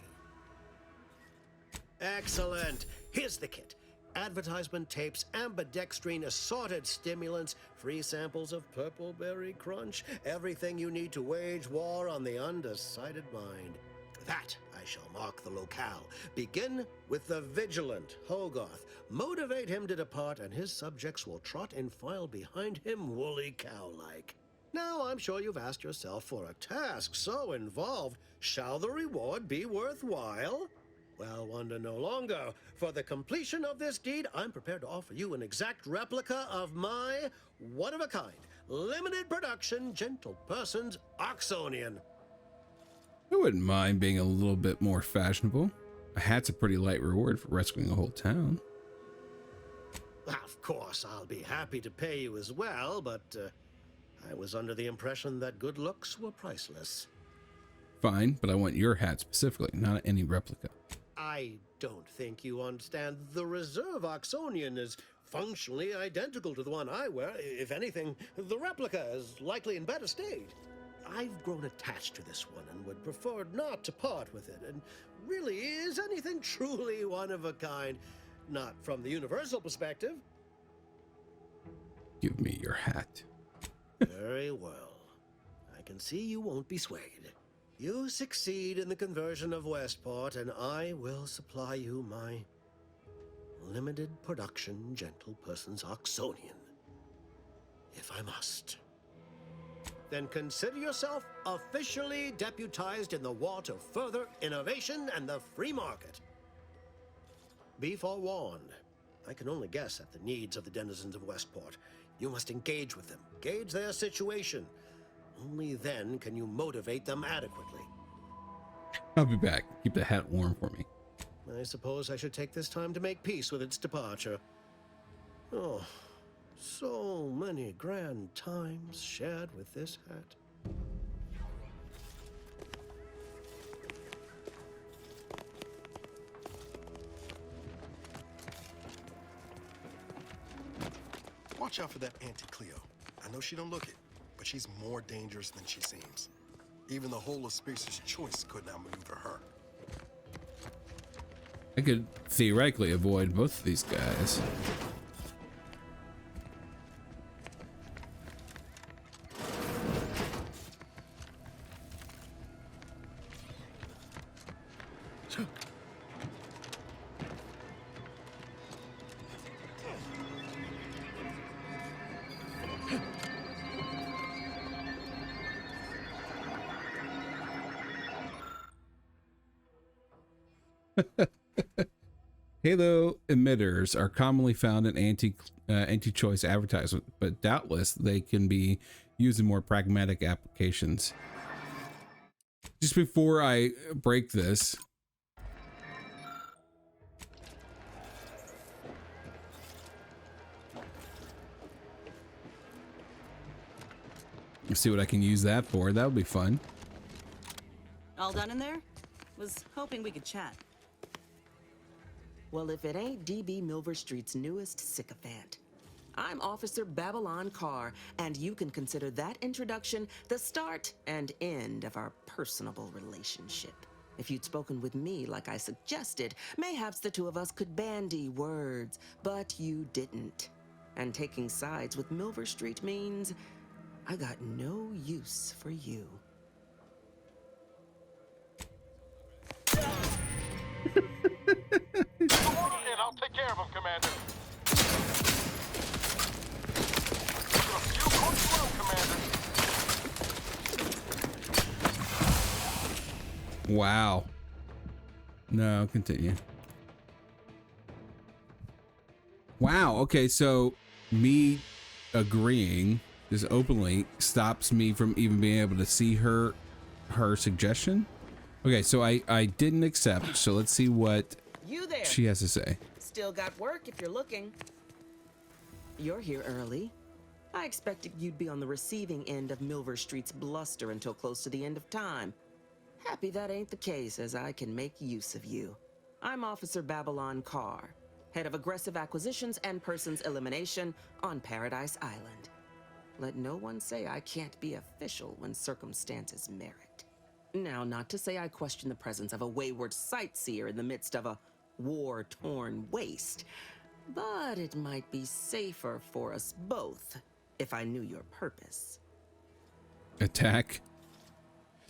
Excellent. Here's the kit. Advertisement tapes, ambidextrine, assorted stimulants, free samples of purple berry crunch, everything you need to wage war on the undecided mind. That I shall mark the locale. Begin with the vigilant Hogarth. Motivate him to depart, and his subjects will trot in file behind him, woolly cow-like. Now, I'm sure you've asked yourself, for a task so involved, shall the reward be worthwhile? Well, wonder no longer. For the completion of this deed, I'm prepared to offer you an exact replica of my one-of-a-kind, limited production, gentle person's Oxonian. I wouldn't mind being a little bit more fashionable. A hat's a pretty light reward for rescuing a whole town. Of course, I'll be happy to pay you as well, but I was under the impression that good looks were priceless. Fine, but I want your hat specifically, not any replica. I don't think you understand. The reserve Oxonian is functionally identical to the one I wear. If anything, the replica is likely in better state. I've grown attached to this one and would prefer not to part with it. And really, is anything truly one of a kind? Not from the universal perspective. Give me your hat. Very well. I can see you won't be swayed. You succeed in the conversion of Westport, and I will supply you my limited production gentle person's Oxonian. If I must. Then consider yourself officially deputized in the war to further innovation and the free market. Be forewarned. I can only guess at the needs of the denizens of Westport. You must engage with them, gauge their situation. Only then can you motivate them adequately. I'll be back. Keep the hat warm for me. I suppose I should take this time to make peace with its departure. Oh, so many grand times shared with this hat. Watch out for that Auntie Cleo. I know she don't look it, but she's more dangerous than she seems. Even the whole of Spears' choice couldn't outmaneuver her. I could theoretically avoid both of these guys. Halo emitters are commonly found in anti-choice advertisement, but doubtless they can be used in more pragmatic applications. Just before I break this, let's see what I can use that for. That would be fun. All done in there? Was hoping we could chat. Well, if it ain't DB Milverstreet's newest sycophant. I'm Officer Babylon Kaur, and you can consider that introduction the start and end of our personable relationship. If you'd spoken with me like I suggested, mayhaps the two of us could bandy words, but you didn't. And taking sides with Milverstreet means I got no use for you. Come on in, I'll take care of him, Commander. A few points low, Commander. Wow. No, continue. Wow. Okay, so me agreeing just openly stops me from even being able to see her suggestion. Okay, so I didn't accept, so let's see what You there. she has to say. Still got work if you're looking. You're here early. I expected you'd be on the receiving end of Milverstreet's bluster until close to the end of time. Happy that ain't the case, as I can make use of you. I'm Officer Babylon Kaur, head of aggressive acquisitions and persons elimination on Paradise Island. Let no one say I can't be official when circumstances merit. Now, not to say I question the presence of a wayward sightseer in the midst of a war-torn waste, but it might be safer for us both if I knew your purpose. Attack.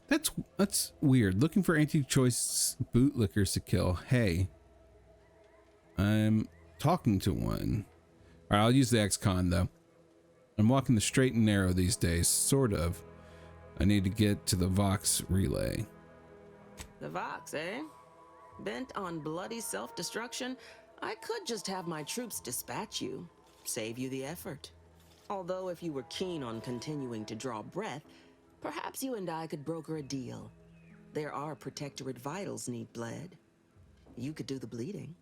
That's weird. Looking for anti-choice bootlickers to kill. Hey, I'm talking to one. All right, I'll use the ex-con though. I'm walking the straight and narrow these days, sort of. I need to get to the Vox relay. The Vox, eh? Bent on bloody self-destruction? I could just have my troops dispatch you, save you the effort. Although if you were keen on continuing to draw breath, perhaps you and I could broker a deal. There are Protectorate vitals need bled. You could do the bleeding.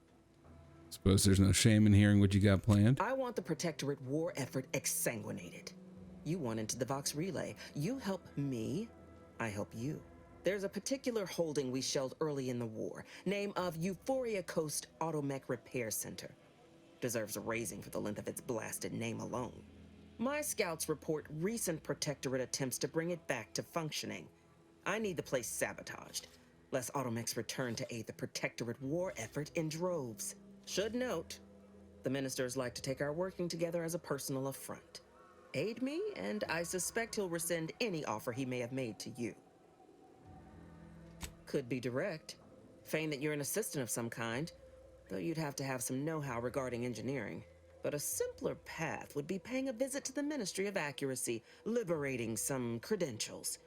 Suppose there's no shame in hearing what you got planned. I want the Protectorate war effort exsanguinated. You want into the Vox relay. You help me, I help you. There's a particular holding we shelled early in the war, name of Euphoria Coast Automech Repair Center. Deserves a raising for the length of its blasted name alone. My scouts report recent Protectorate attempts to bring it back to functioning. I need the place sabotaged, lest Automechs return to aid the Protectorate war effort in droves. Should note, the ministers like to take our working together as a personal affront. Aid me, and I suspect he'll rescind any offer he may have made to you. Could be direct. Feign that you're an assistant of some kind, though you'd have to have some know-how regarding engineering. But a simpler path would be paying a visit to the Ministry of Accuracy, liberating some credentials.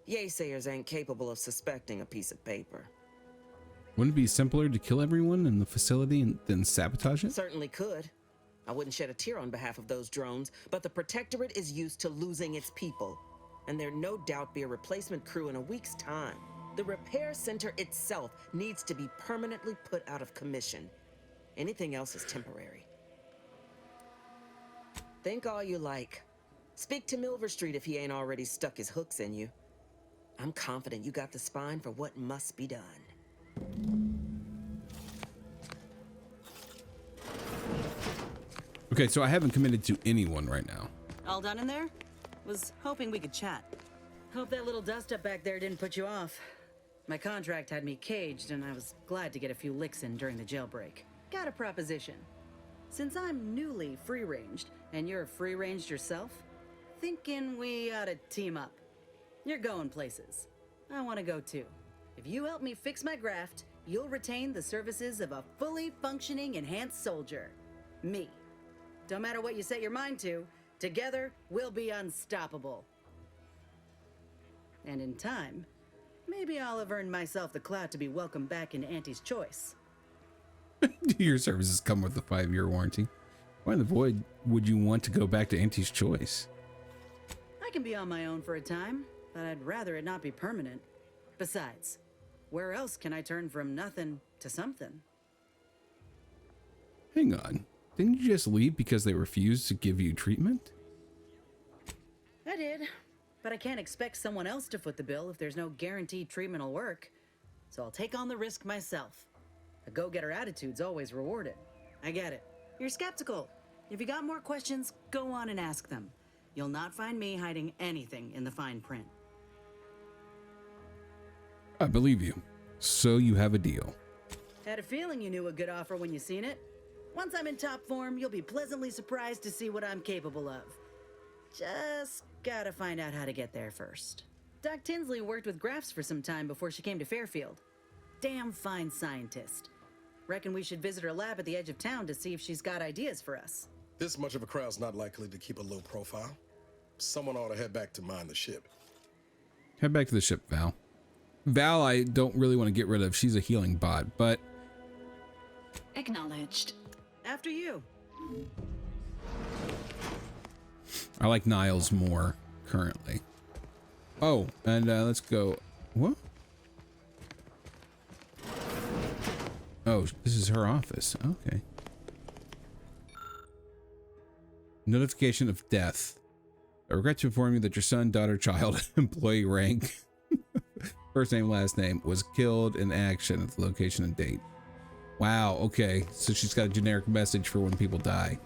Yaysayers ain't capable of suspecting a piece of paper. Wouldn't it be simpler to kill everyone in the facility and then sabotage it? Certainly could. I wouldn't shed a tear on behalf of those drones, but the Protectorate is used to losing its people, and there'd no doubt be a replacement crew in a week's time. The repair center itself needs to be permanently put out of commission. Anything else is temporary. Think all you like. Speak to Milverstreet if he ain't already stuck his hooks in you. I'm confident you got the spine for what must be done. Okay, so I haven't committed to anyone right now. All done in there? Was hoping we could chat. Hope that little dust-up back there didn't put you off. My contract had me caged, and I was glad to get a few licks in during the jailbreak. Got a proposition. Since I'm newly free-ranged, and you're free-ranged yourself, thinking we ought to team up. You're going places. I want to go too. If you help me fix my graft, you'll retain the services of a fully functioning enhanced soldier. Me. Don't matter what you set your mind to, together we'll be unstoppable. And in time, maybe I'll have earned myself the clout to be welcomed back into Auntie's choice. Your services come with a 5-year warranty. Why in the void would you want to go back to Auntie's choice? I can be on my own for a time, but I'd rather it not be permanent. Besides, where else can I turn from nothing to something? Hang on. Didn't you just leave because they refused to give you treatment? I did, but I can't expect someone else to foot the bill if there's no guaranteed treatment will work. So I'll take on the risk myself. A go-getter attitude's always rewarded. I get it. You're skeptical. If you got more questions, go on and ask them. You'll not find me hiding anything in the fine print. I believe you. So you have a deal. Had a feeling you knew a good offer when you seen it. Once I'm in top form, you'll be pleasantly surprised to see what I'm capable of. Just gotta find out how to get there first. Doc Tinsley worked with Grafts for some time before she came to Fairfield. Damn fine scientist. Reckon we should visit her lab at the edge of town to see if she's got ideas for us. This much of a crowd's not likely to keep a low profile. Someone ought to head back to mind the ship. Head back to the ship, Val. Val, I don't really want to get rid of. She's a healing bot, but... Acknowledged. After you. I like Niles more currently. Oh, and let's go. What? Oh, this is her office. Okay. Notification of death. I regret to inform you that your son, daughter, child, employee rank, first name, last name, was killed in action at the location and date. Wow, okay. So she's got a generic message for when people die.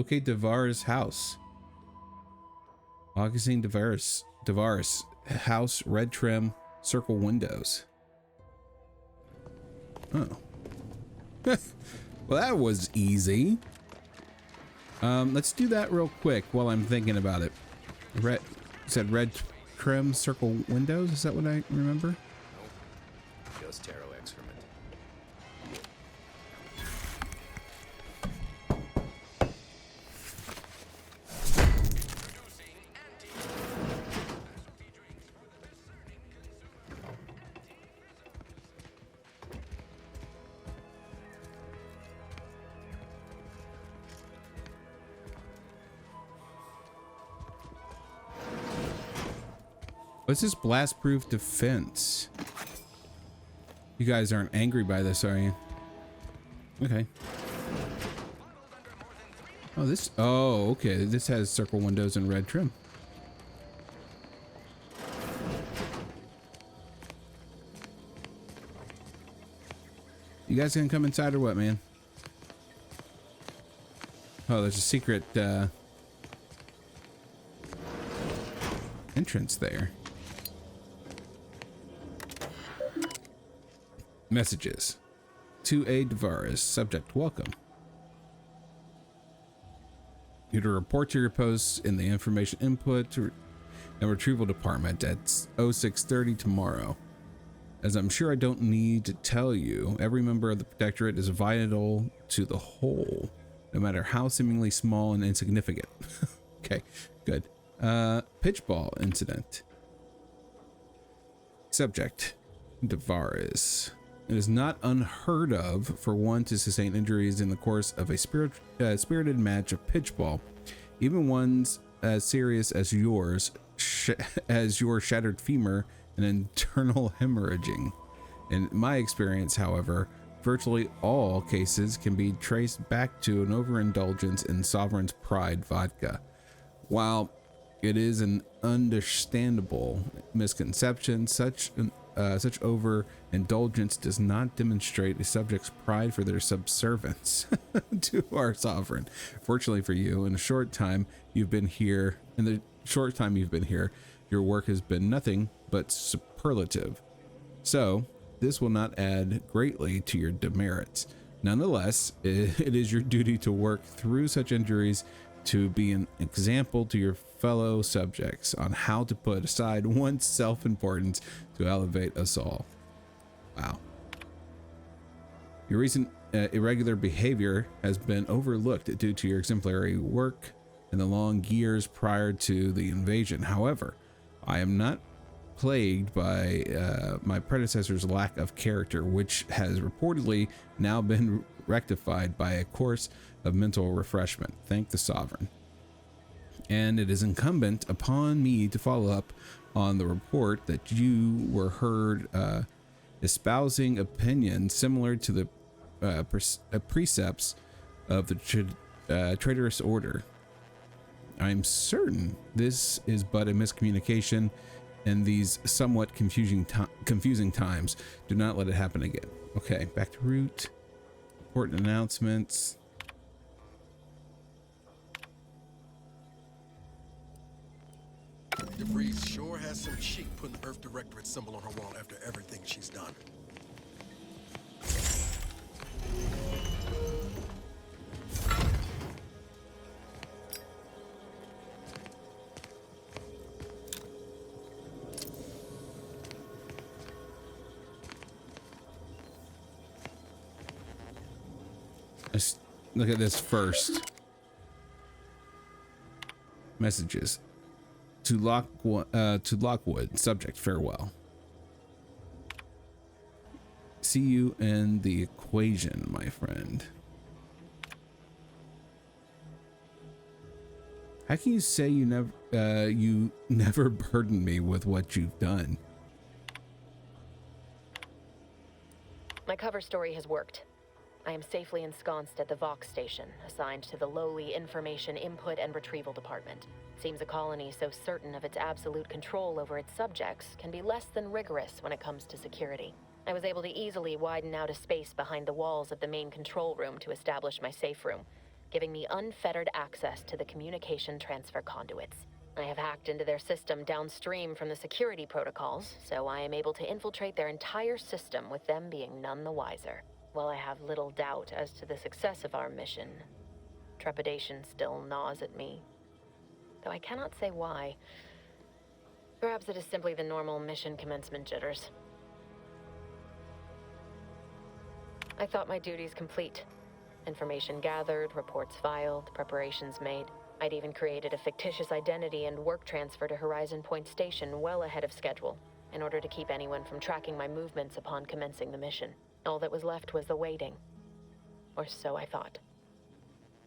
Locate de Vries' house. Augustine de Vries. House, red trim, circle windows. Oh. Well, that was easy. Let's do that real quick while I'm thinking about it. Red, said red trim, circle windows. Is that what I remember? Just taro excrement. What's this blast-proof defense? You guys aren't angry by this, are you? Okay. Oh, this. Oh, okay. This has circle windows and red trim. You guys gonna come inside or what, man? Oh, there's a secret entrance there. Messages. To A. de Vries. Subject, welcome. You to report to your posts in the information input and retrieval department at 0630 tomorrow. As I'm sure I don't need to tell you, every member of the Protectorate is vital to the whole, no matter how seemingly small and insignificant. Okay, good. Pitchball incident. Subject, de Vries. It is not unheard of for one to sustain injuries in the course of a spirited match of pitchball, even ones as serious as yours, as your shattered femur and internal hemorrhaging. In my experience, however, virtually all cases can be traced back to an overindulgence in Sovereign's Pride vodka. While it is an understandable misconception, such overindulgence does not demonstrate a subject's pride for their subservience to our sovereign. Fortunately for you, in the short time you've been here, your work has been nothing but superlative. So this will not add greatly to your demerits. Nonetheless, it is your duty to work through such injuries to be an example to your fellow subjects on how to put aside one's self-importance to elevate us all. Wow. Your recent irregular behavior has been overlooked due to your exemplary work in the long years prior to the invasion. However, I am not plagued by my predecessor's lack of character, which has reportedly now been rectified by a course of mental refreshment. Thank the sovereign. And it is incumbent upon me to follow up on the report that you were heard espousing opinions similar to the precepts of the traitorous order. I am certain this is but a miscommunication in these somewhat confusing times. Do not let it happen again. Okay, back to route. Important announcements. De Vries sure has some cheek putting the Earth Directorate symbol on her wall after everything she's done. Let's look at this first. Messages. To Lockwood, subject, farewell. See you in the equation, my friend. How can you say you never burden me with what you've done? My cover story has worked. I am safely ensconced at the Vox station, assigned to the lowly Information Input and Retrieval Department. Seems a colony so certain of its absolute control over its subjects can be less than rigorous when it comes to security. I was able to easily widen out a space behind the walls of the main control room to establish my safe room. giving me unfettered access to the communication transfer conduits. I have hacked into their system downstream from the security protocols, so I am able to infiltrate their entire system with them being none the wiser. While I have little doubt as to the success of our mission, trepidation still gnaws at me, though I cannot say why. Perhaps it is simply the normal mission commencement jitters. I thought my duties complete. Information gathered, reports filed, preparations made. I'd even created a fictitious identity and work transfer to Horizon Point Station well ahead of schedule, in order to keep anyone from tracking my movements upon commencing the mission. All that was left was the waiting. Or so I thought.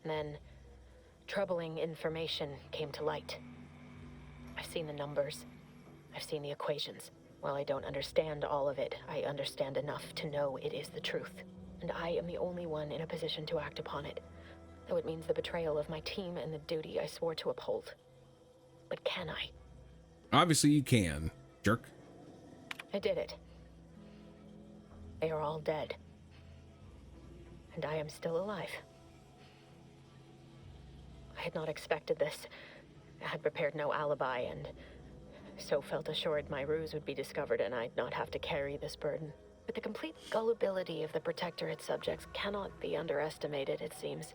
Then, troubling information came to light. I've seen the numbers. I've seen the equations. While I don't understand all of it, I understand enough to know it is the truth. And I am the only one in a position to act upon it, though it means the betrayal of my team and the duty I swore to uphold. But can I? Obviously you can, jerk. I did it. They are all dead. And I am still alive. I had not expected this. I had prepared no alibi, and so felt assured my ruse would be discovered and I'd not have to carry this burden. But the complete gullibility of the Protectorate subjects cannot be underestimated, it seems.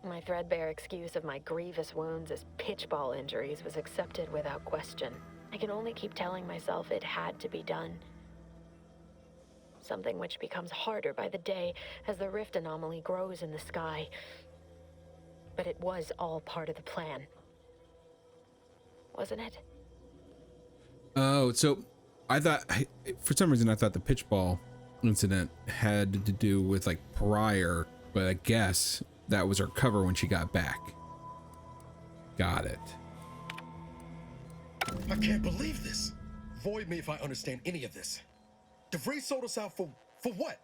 My threadbare excuse of my grievous wounds as pitchball injuries was accepted without question. I can only keep telling myself it had to be done. Something which becomes harder by the day as the rift anomaly grows in the sky. But it was all part of the plan. Wasn't it? Oh, so I thought, for some reason, I thought the pitchball incident had to do with like prior, but I guess that was her cover when she got back. Got it. I can't believe this. Void me if I understand any of this. De Vries sold us out for what?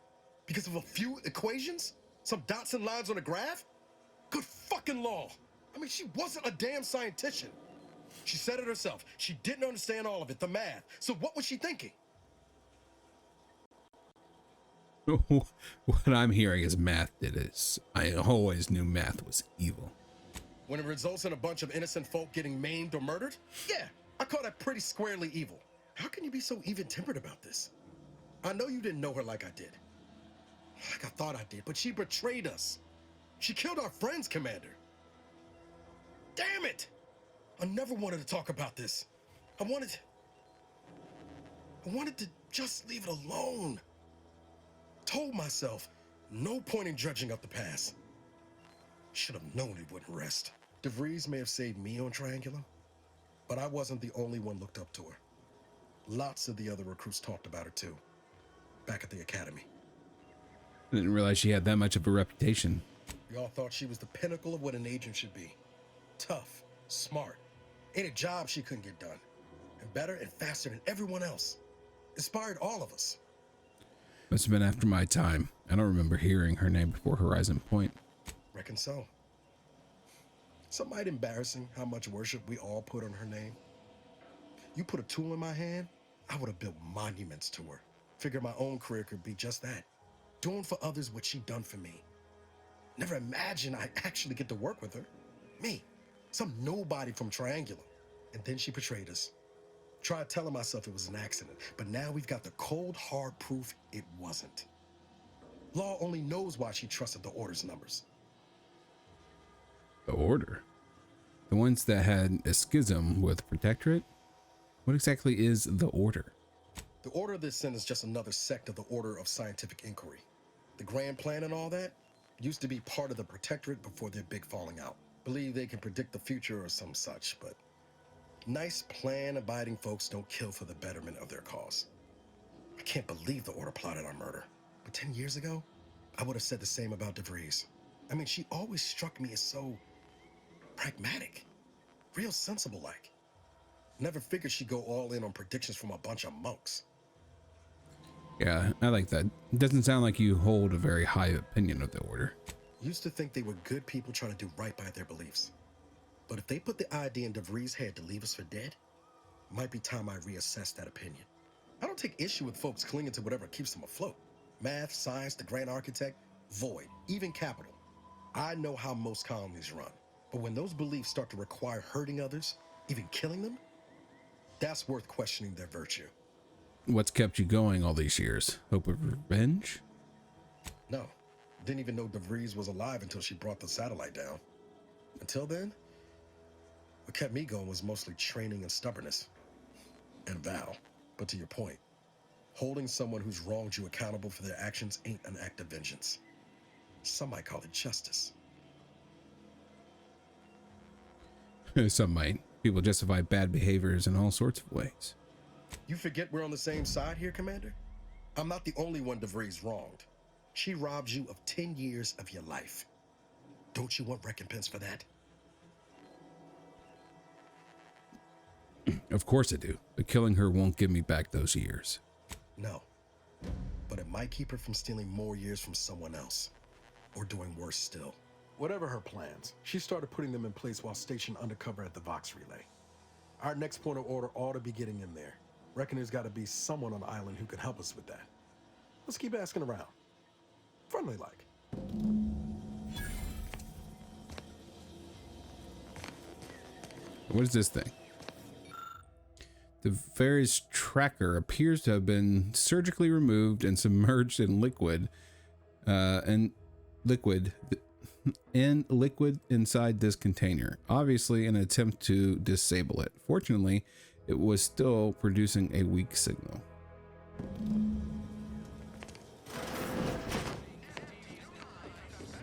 Because of a few equations? Some dots and lines on a graph? Good fucking law. I mean, she wasn't a damn scientist. She said it herself. She didn't understand all of it, the math. So what was she thinking? What I'm hearing is math did it. I always knew math was evil. When it results in a bunch of innocent folk getting maimed or murdered? Yeah, I call that pretty squarely evil. How can you be so even-tempered about this? I know you didn't know her like I did. Like I thought I did, but she betrayed us. She killed our friends, Commander. Damn it! I never wanted to talk about this. I wanted to just leave it alone. Told myself, no point in dredging up the past. Should have known it wouldn't rest. De Vries may have saved me on Triangulum, but I wasn't the only one looked up to her. Lots of the other recruits talked about her too, back at the academy. I didn't realize she had that much of a reputation. We all thought she was the pinnacle of what an agent should be. Tough, smart, ain't a job she couldn't get done. And better and faster than everyone else. Inspired all of us. Must have been after my time. I don't remember hearing her name before Horizon Point. Reckon so. Somewhat embarrassing how much worship we all put on her name. You put a tool in my hand, I would have built monuments to her. Figured my own career could be just that. Doing for others what she done for me. Never imagined I'd actually get to work with her. Me, some nobody from Triangulum. And then she betrayed us. Tried telling myself it was an accident, but now we've got the cold, hard proof it wasn't. Law only knows why she trusted the Order's numbers. The Order? The ones that had a schism with Protectorate? What exactly is the Order? The Order of the Ascent is just another sect of the Order of Scientific Inquiry. The Grand Plan and all that used to be part of the Protectorate before their big falling out. Believe they can predict the future or some such, but nice plan-abiding folks don't kill for the betterment of their cause. I can't believe the Order plotted our murder. But 10 years ago, I would have said the same about De Vries. I mean, she always struck me as so pragmatic, real sensible-like. Never figured she'd go all in on predictions from a bunch of monks. Yeah, I like that. It doesn't sound like you hold a very high opinion of the Order. Used to think they were good people trying to do right by their beliefs. But if they put the idea in De Vries' head to leave us for dead, might be time I reassess that opinion. I don't take issue with folks clinging to whatever keeps them afloat. Math, science, the grand architect, void, even capital. I know how most colonies run, but when those beliefs start to require hurting others, even killing them, that's worth questioning their virtue. What's kept you going all these years? Hope of revenge? No. Didn't even know de Vries was alive until she brought the satellite down. Until then, what kept me going was mostly training and stubbornness. And Val. But to your point, holding someone who's wronged you accountable for their actions ain't an act of vengeance. Some might call it justice. Some might. People justify bad behaviors in all sorts of ways. You forget we're on the same side here, Commander? I'm not the only one de Vries wronged. She robbed you of 10 years of your life. Don't you want recompense for that? Of course I do, but killing her won't give me back those years. No, but it might keep her from stealing more years from someone else, or doing worse still. Whatever her plans, she started putting them in place while stationed undercover at the Vox Relay. Our next point of order ought to be getting in there. Reckon there's got to be someone on the island who can help us with that. Let's keep asking around. Friendly like. What is this thing? The Vries tracker appears to have been surgically removed and submerged in liquid inside this container, obviously in an attempt to disable it. Fortunately, it was still producing a weak signal.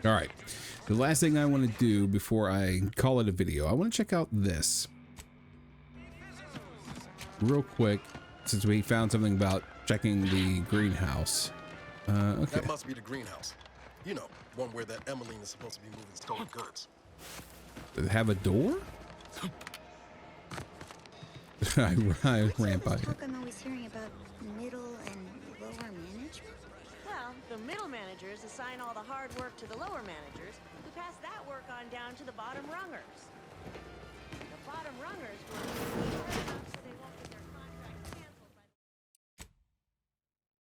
All right, the last thing I want to do before I call it a video, I want to check out this real quick, since we found something about checking the greenhouse. Okay. That must be the greenhouse. You know, one where that Emmeline is supposed to be moving stolen goods. Does it have a door? I ran by it. I'm always hearing about middle and lower management. Well, the middle managers assign all the hard work to the lower managers, who pass that work on down to the bottom rungers. The bottom rungers work hard enough so they won't get their contracts canceled by...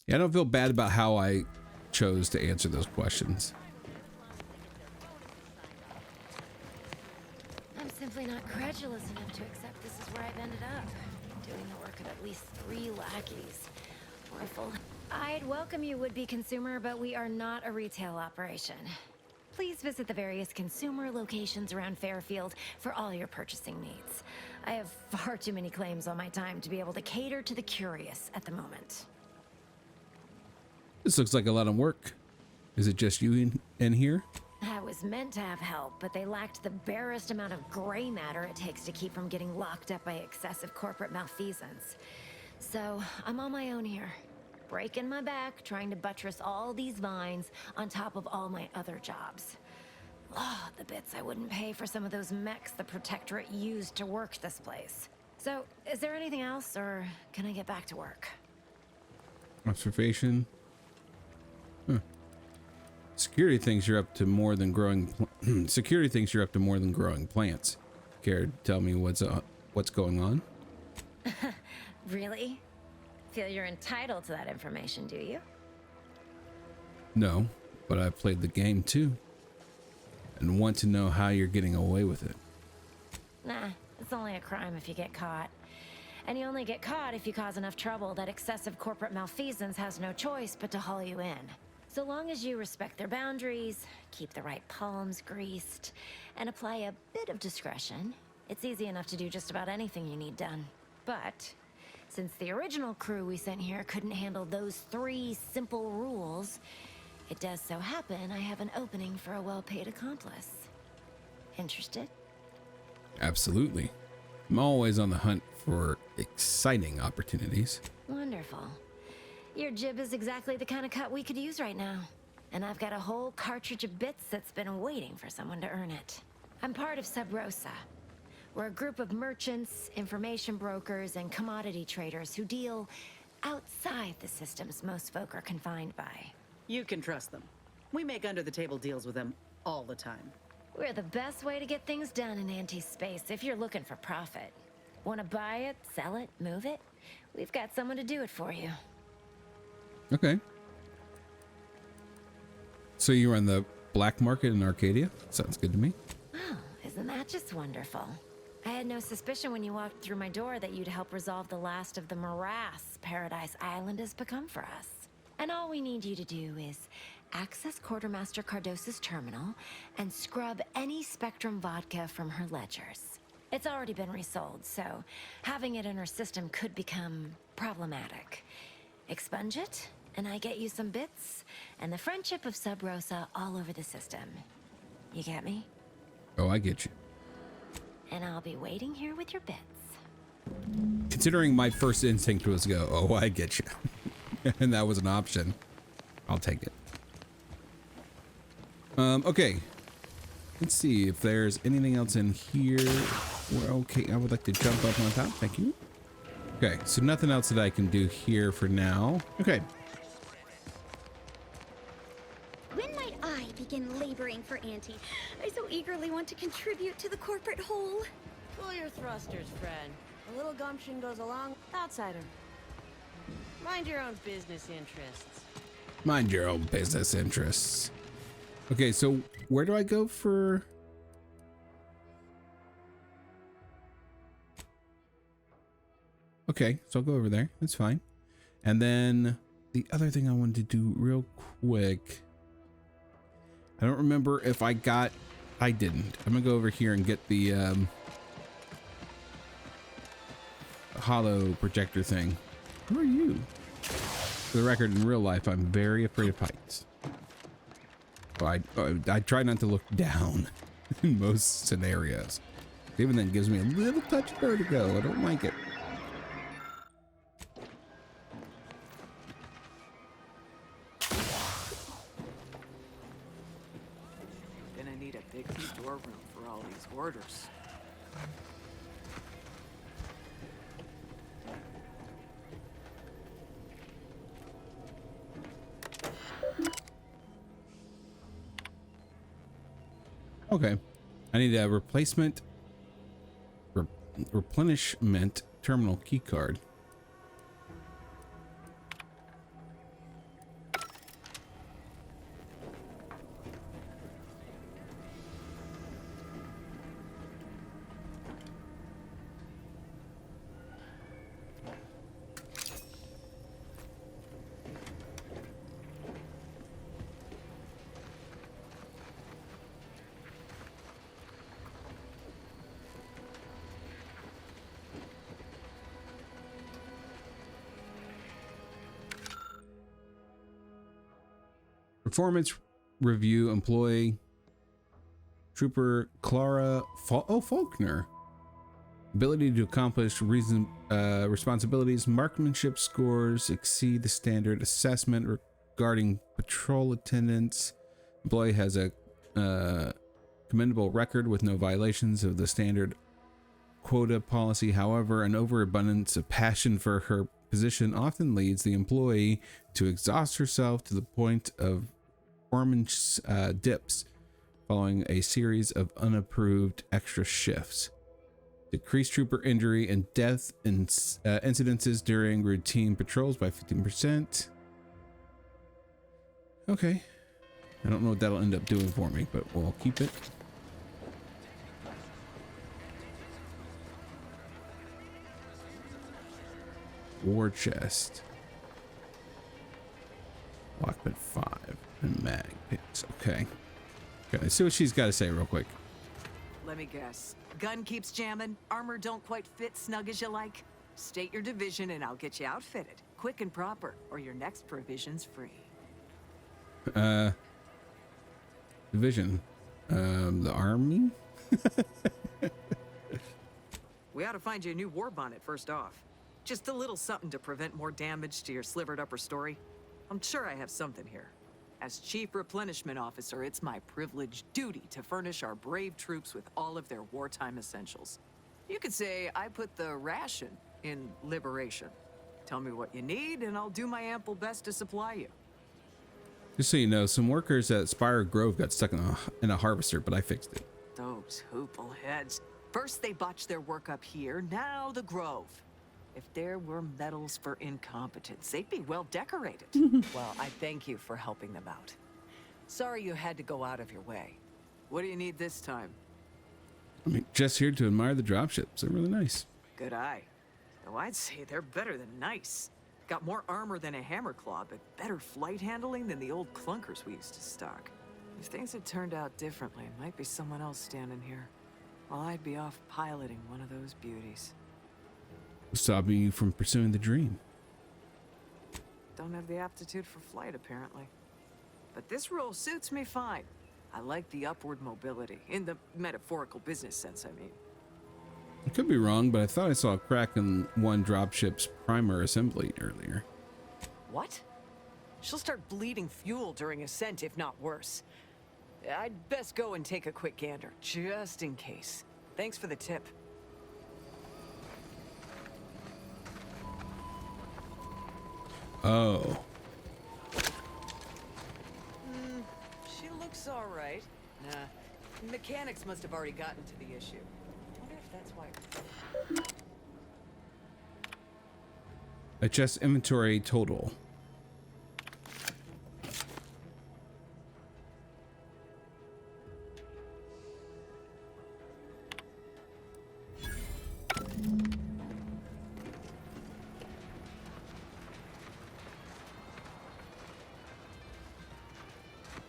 Yeah, I don't feel bad about how I chose to answer those questions. I'm simply not credulous enough to accept this is where I've ended up. Doing the work of at least 3 lackeys. Or a full... I'd welcome you, would-be consumer, but we are not a retail operation. Please visit the various consumer locations around Fairfield for all your purchasing needs. I have far too many claims on my time to be able to cater to the curious at the moment. This looks like a lot of work. Is it just you in here? I was meant to have help, but they lacked the barest amount of gray matter it takes to keep from getting locked up by excessive corporate malfeasance. So I'm on my own here, breaking my back, trying to buttress all these vines on top of all my other jobs. Oh, the bits I wouldn't pay for some of those mechs the Protectorate used to work this place. So, is there anything else, or can I get back to work? Observation. Huh. Security thinks you're up to more than growing. Security thinks you're up to more than growing plants. Care to tell me what's going on? Really? Feel you're entitled to that information, do you? No, but I've played the game too, and want to know how you're getting away with it. Nah, it's only a crime if you get caught. And you only get caught if you cause enough trouble that excessive corporate malfeasance has no choice but to haul you in. So long as you respect their boundaries, keep the right palms greased, and apply a bit of discretion, it's easy enough to do just about anything you need done. But since the original crew we sent here couldn't handle those 3 simple rules, it does so happen I have an opening for a well-paid accomplice. Interested? Absolutely. I'm always on the hunt for exciting opportunities. Wonderful. Your jib is exactly the kind of cut we could use right now. And I've got a whole cartridge of bits that's been waiting for someone to earn it. I'm part of Sub Rosa. We're a group of merchants, information brokers, and commodity traders who deal outside the systems most folk are confined by. You can trust them. We make under-the-table deals with them all the time. We're the best way to get things done in anti-space if you're looking for profit. Want to buy it, sell it, move it? We've got someone to do it for you. Okay. So you run the black market in Arcadia. Sounds good to me. Oh, isn't that just wonderful? I had no suspicion when you walked through my door that you'd help resolve the last of the morass Paradise Island has become for us. And all we need you to do is access Quartermaster Cardos's terminal and scrub any Spectrum vodka from her ledgers. It's already been resold, so having it in her system could become problematic. Expunge it, and I get you some bits, and the friendship of Sub Rosa all over the system. You get me? Oh, I get you. And I'll be waiting here with your bits. Considering my first instinct was go, oh, I get you. And that was an option. I'll take it. Okay. Let's see if there's anything else in here. We're okay. I would like to jump up on top. Thank you. Okay, so nothing else that I can do here for now. Okay. When might I begin laboring for Auntie? I so eagerly want to contribute to the corporate whole. Pull your thrusters, friend. A little gumption goes a long outsider. Mind your own business interests. Mind your own business interests. Okay, so where do I go for... Okay, so I'll go over there. That's fine. And then the other thing I wanted to do real quick. I don't remember if I got... I didn't. I'm gonna go over here and get the hollow projector thing. Who are you? For the record, in real life, I'm very afraid of heights. Well, I try not to look down in most scenarios. Even then, it gives me a little touch of vertigo. I don't like it. Gonna need a big storeroom for all these orders. Okay, I need a replacement replenishment terminal key card. Performance review employee Trooper Clara Faulkner. Ability to accomplish responsibilities. Marksmanship scores exceed the standard assessment regarding patrol attendance. Employee has a commendable record with no violations of the standard quota policy. However, an overabundance of passion for her position often leads the employee to exhaust herself to the point of performance dips following a series of unapproved extra shifts. Decreased trooper injury and death incidences during routine patrols by 15%. Okay. I don't know what that'll end up doing for me, but we'll keep it. War chest. Lockbit 5 and mag picks. Okay. Okay, let's see what she's got to say real quick. Let me guess. Gun keeps jamming, armor don't quite fit snug as you like. State your division and I'll get you outfitted. Quick and proper, or your next provision's free. Division. The army? We ought to find you a new war bonnet first off. Just a little something to prevent more damage to your slivered upper story. I'm sure I have something here. As Chief Replenishment Officer, it's my privileged duty to furnish our brave troops with all of their wartime essentials. You could say I put the ration in liberation. Tell me what you need, and I'll do my ample best to supply you. Just so you know, some workers at Spire Grove got stuck in a harvester, but I fixed it. Those hoople heads. First they botched their work up here, now the Grove. If there were medals for incompetence, they'd be well decorated. Well, I thank you for helping them out. Sorry you had to go out of your way. What do you need this time? I mean, just here to admire the dropships. They're really nice. Good eye. Though I'd say they're better than nice. Got more armor than a hammerclaw, but better flight handling than the old clunkers we used to stock. If things had turned out differently, it might be someone else standing here, while I'd be off piloting one of those beauties. Stopping you from pursuing the dream. Don't have the aptitude for flight, apparently. But this role suits me fine. I like the upward mobility, in the metaphorical business sense, I mean. I could be wrong, but I thought I saw a crack in one dropship's primer assembly earlier. What? She'll start bleeding fuel during ascent, if not worse. I'd best go and take a quick gander, just in case. Thanks for the tip. Oh. She looks all right. Nah, mechanics must have already gotten to the issue. Wonder if that's why. Adjust inventory total.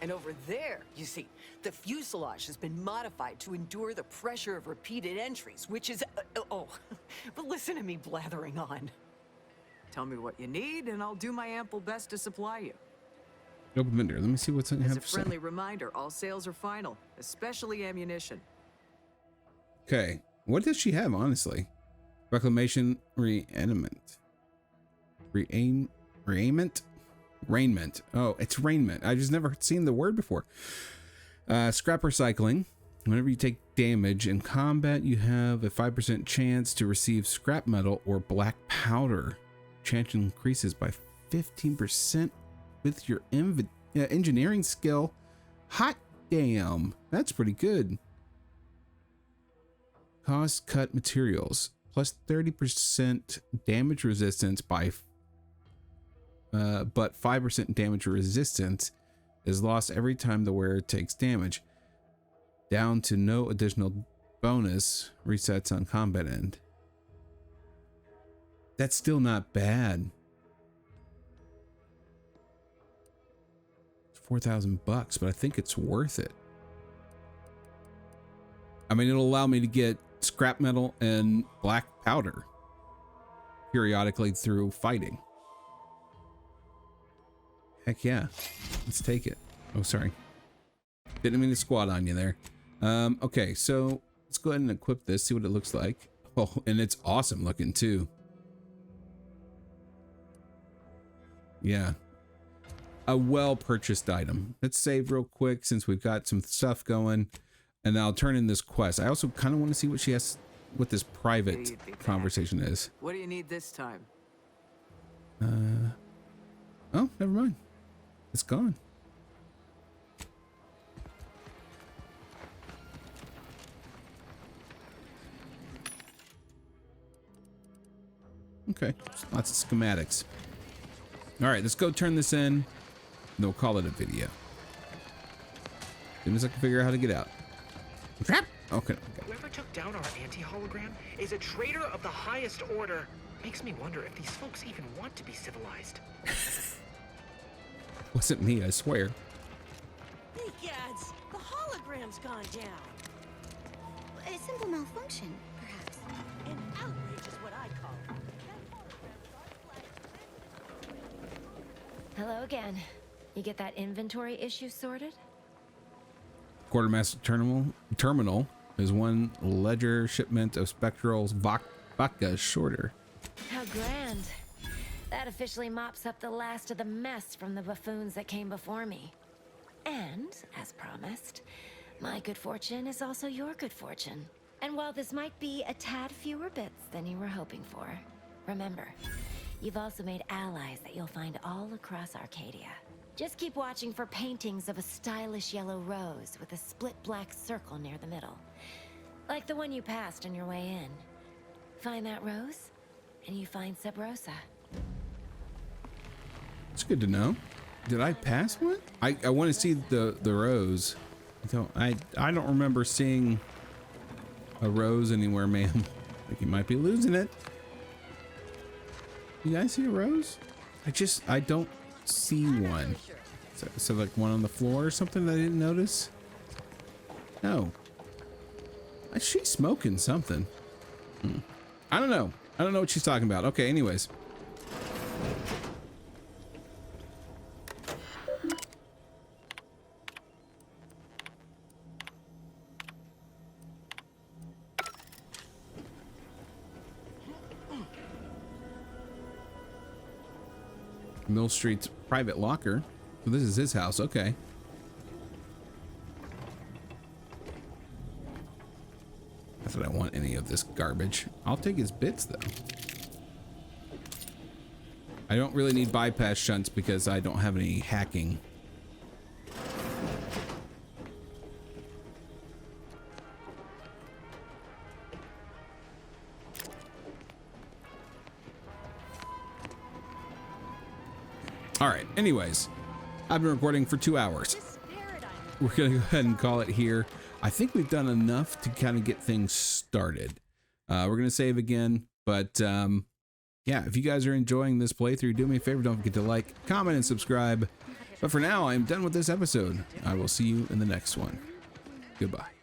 And over there, you see, the fuselage has been modified to endure the pressure of repeated entries, which is... oh, but listen to me blathering on. Tell me what you need, and I'll do my ample best to supply you. Open vendor. Let me see what's in here. As a friendly reminder, all sales are final, especially ammunition. Okay. What does she have, honestly? Reclamation reanimate. Raiment? Raiment. Oh, it's raiment. I just never seen the word before. Scrap recycling. Whenever you take damage in combat, you have a 5% chance to receive scrap metal or black powder. Chance increases by 15% with your engineering skill. Hot damn. That's pretty good. Cost cut materials. Plus 30% damage resistance by but 5% damage resistance is lost every time the wearer takes damage. Down to no additional bonus resets on combat end. That's still not bad. It's $4,000, but I think it's worth it. I mean, it'll allow me to get scrap metal and black powder periodically through fighting. Heck yeah. Let's take it. Oh, sorry. Didn't mean to squat on you there. Okay, so let's go ahead and equip this, see what it looks like. Oh, and it's awesome looking too. Yeah. A well-purchased item. Let's save real quick since we've got some stuff going. And I'll turn in this quest. I also kind of want to see what she has, what this private conversation is. What do you need this time? Oh, never mind. It's gone. Okay, lots of schematics. All right, let's go turn this in, and then we'll call it a video. As soon as I can figure out how to get out. Trap. Okay. Whoever took down our anti-hologram is a traitor of the highest order. Makes me wonder if these folks even want to be civilized. Wasn't me, I swear. Hey, Gads, the hologram's gone down. A simple malfunction, perhaps. An outrage is what I call it. Hello again. You get that inventory issue sorted? Quartermaster terminal is one ledger shipment of Spectral's vodka shorter. How grand. That officially mops up the last of the mess from the buffoons that came before me. And, as promised, my good fortune is also your good fortune. And while this might be a tad fewer bits than you were hoping for, remember, you've also made allies that you'll find all across Arcadia. Just keep watching for paintings of a stylish yellow rose with a split black circle near the middle. Like the one you passed on your way in. Find that rose, and you find Sub Rosa. It's good to know. Did I pass one? I want to see the rose. I don't remember seeing a rose anywhere, ma'am. I think you might be losing it. You guys see a rose? I don't see one. So like one on the floor or something that I didn't notice? No. She's smoking something. I don't know. I don't know what she's talking about. Okay, anyways. Milverstreet's private locker. So this is his house. Okay. Not that I want any of this garbage. I'll take his bits though. I don't really need bypass shunts because I don't have any hacking. All right, anyways, I've been recording for 2 hours. We're gonna go ahead and call it here. I think we've done enough to kind of get things started. We're gonna save again, but yeah, if you guys are enjoying this playthrough, do me a favor, don't forget to like, comment, and subscribe. But for now, I'm done with this episode. I will see you in the next one. Goodbye.